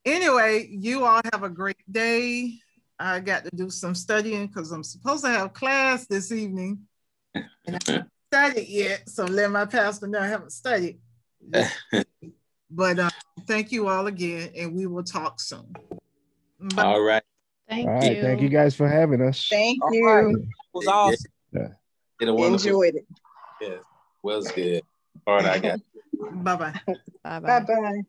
anyway, you all have a great day. I got to do some studying because I'm supposed to have class this evening. And I haven't studied yet, so let my pastor know I haven't studied. But thank you all again, and we will talk soon. Bye. All right. Thank you. Thank you guys for having us. Thank you. Right. It was awesome. Yeah. Enjoyed it. Yeah, was good. All right, I got. Bye-bye. Bye-bye. Bye-bye.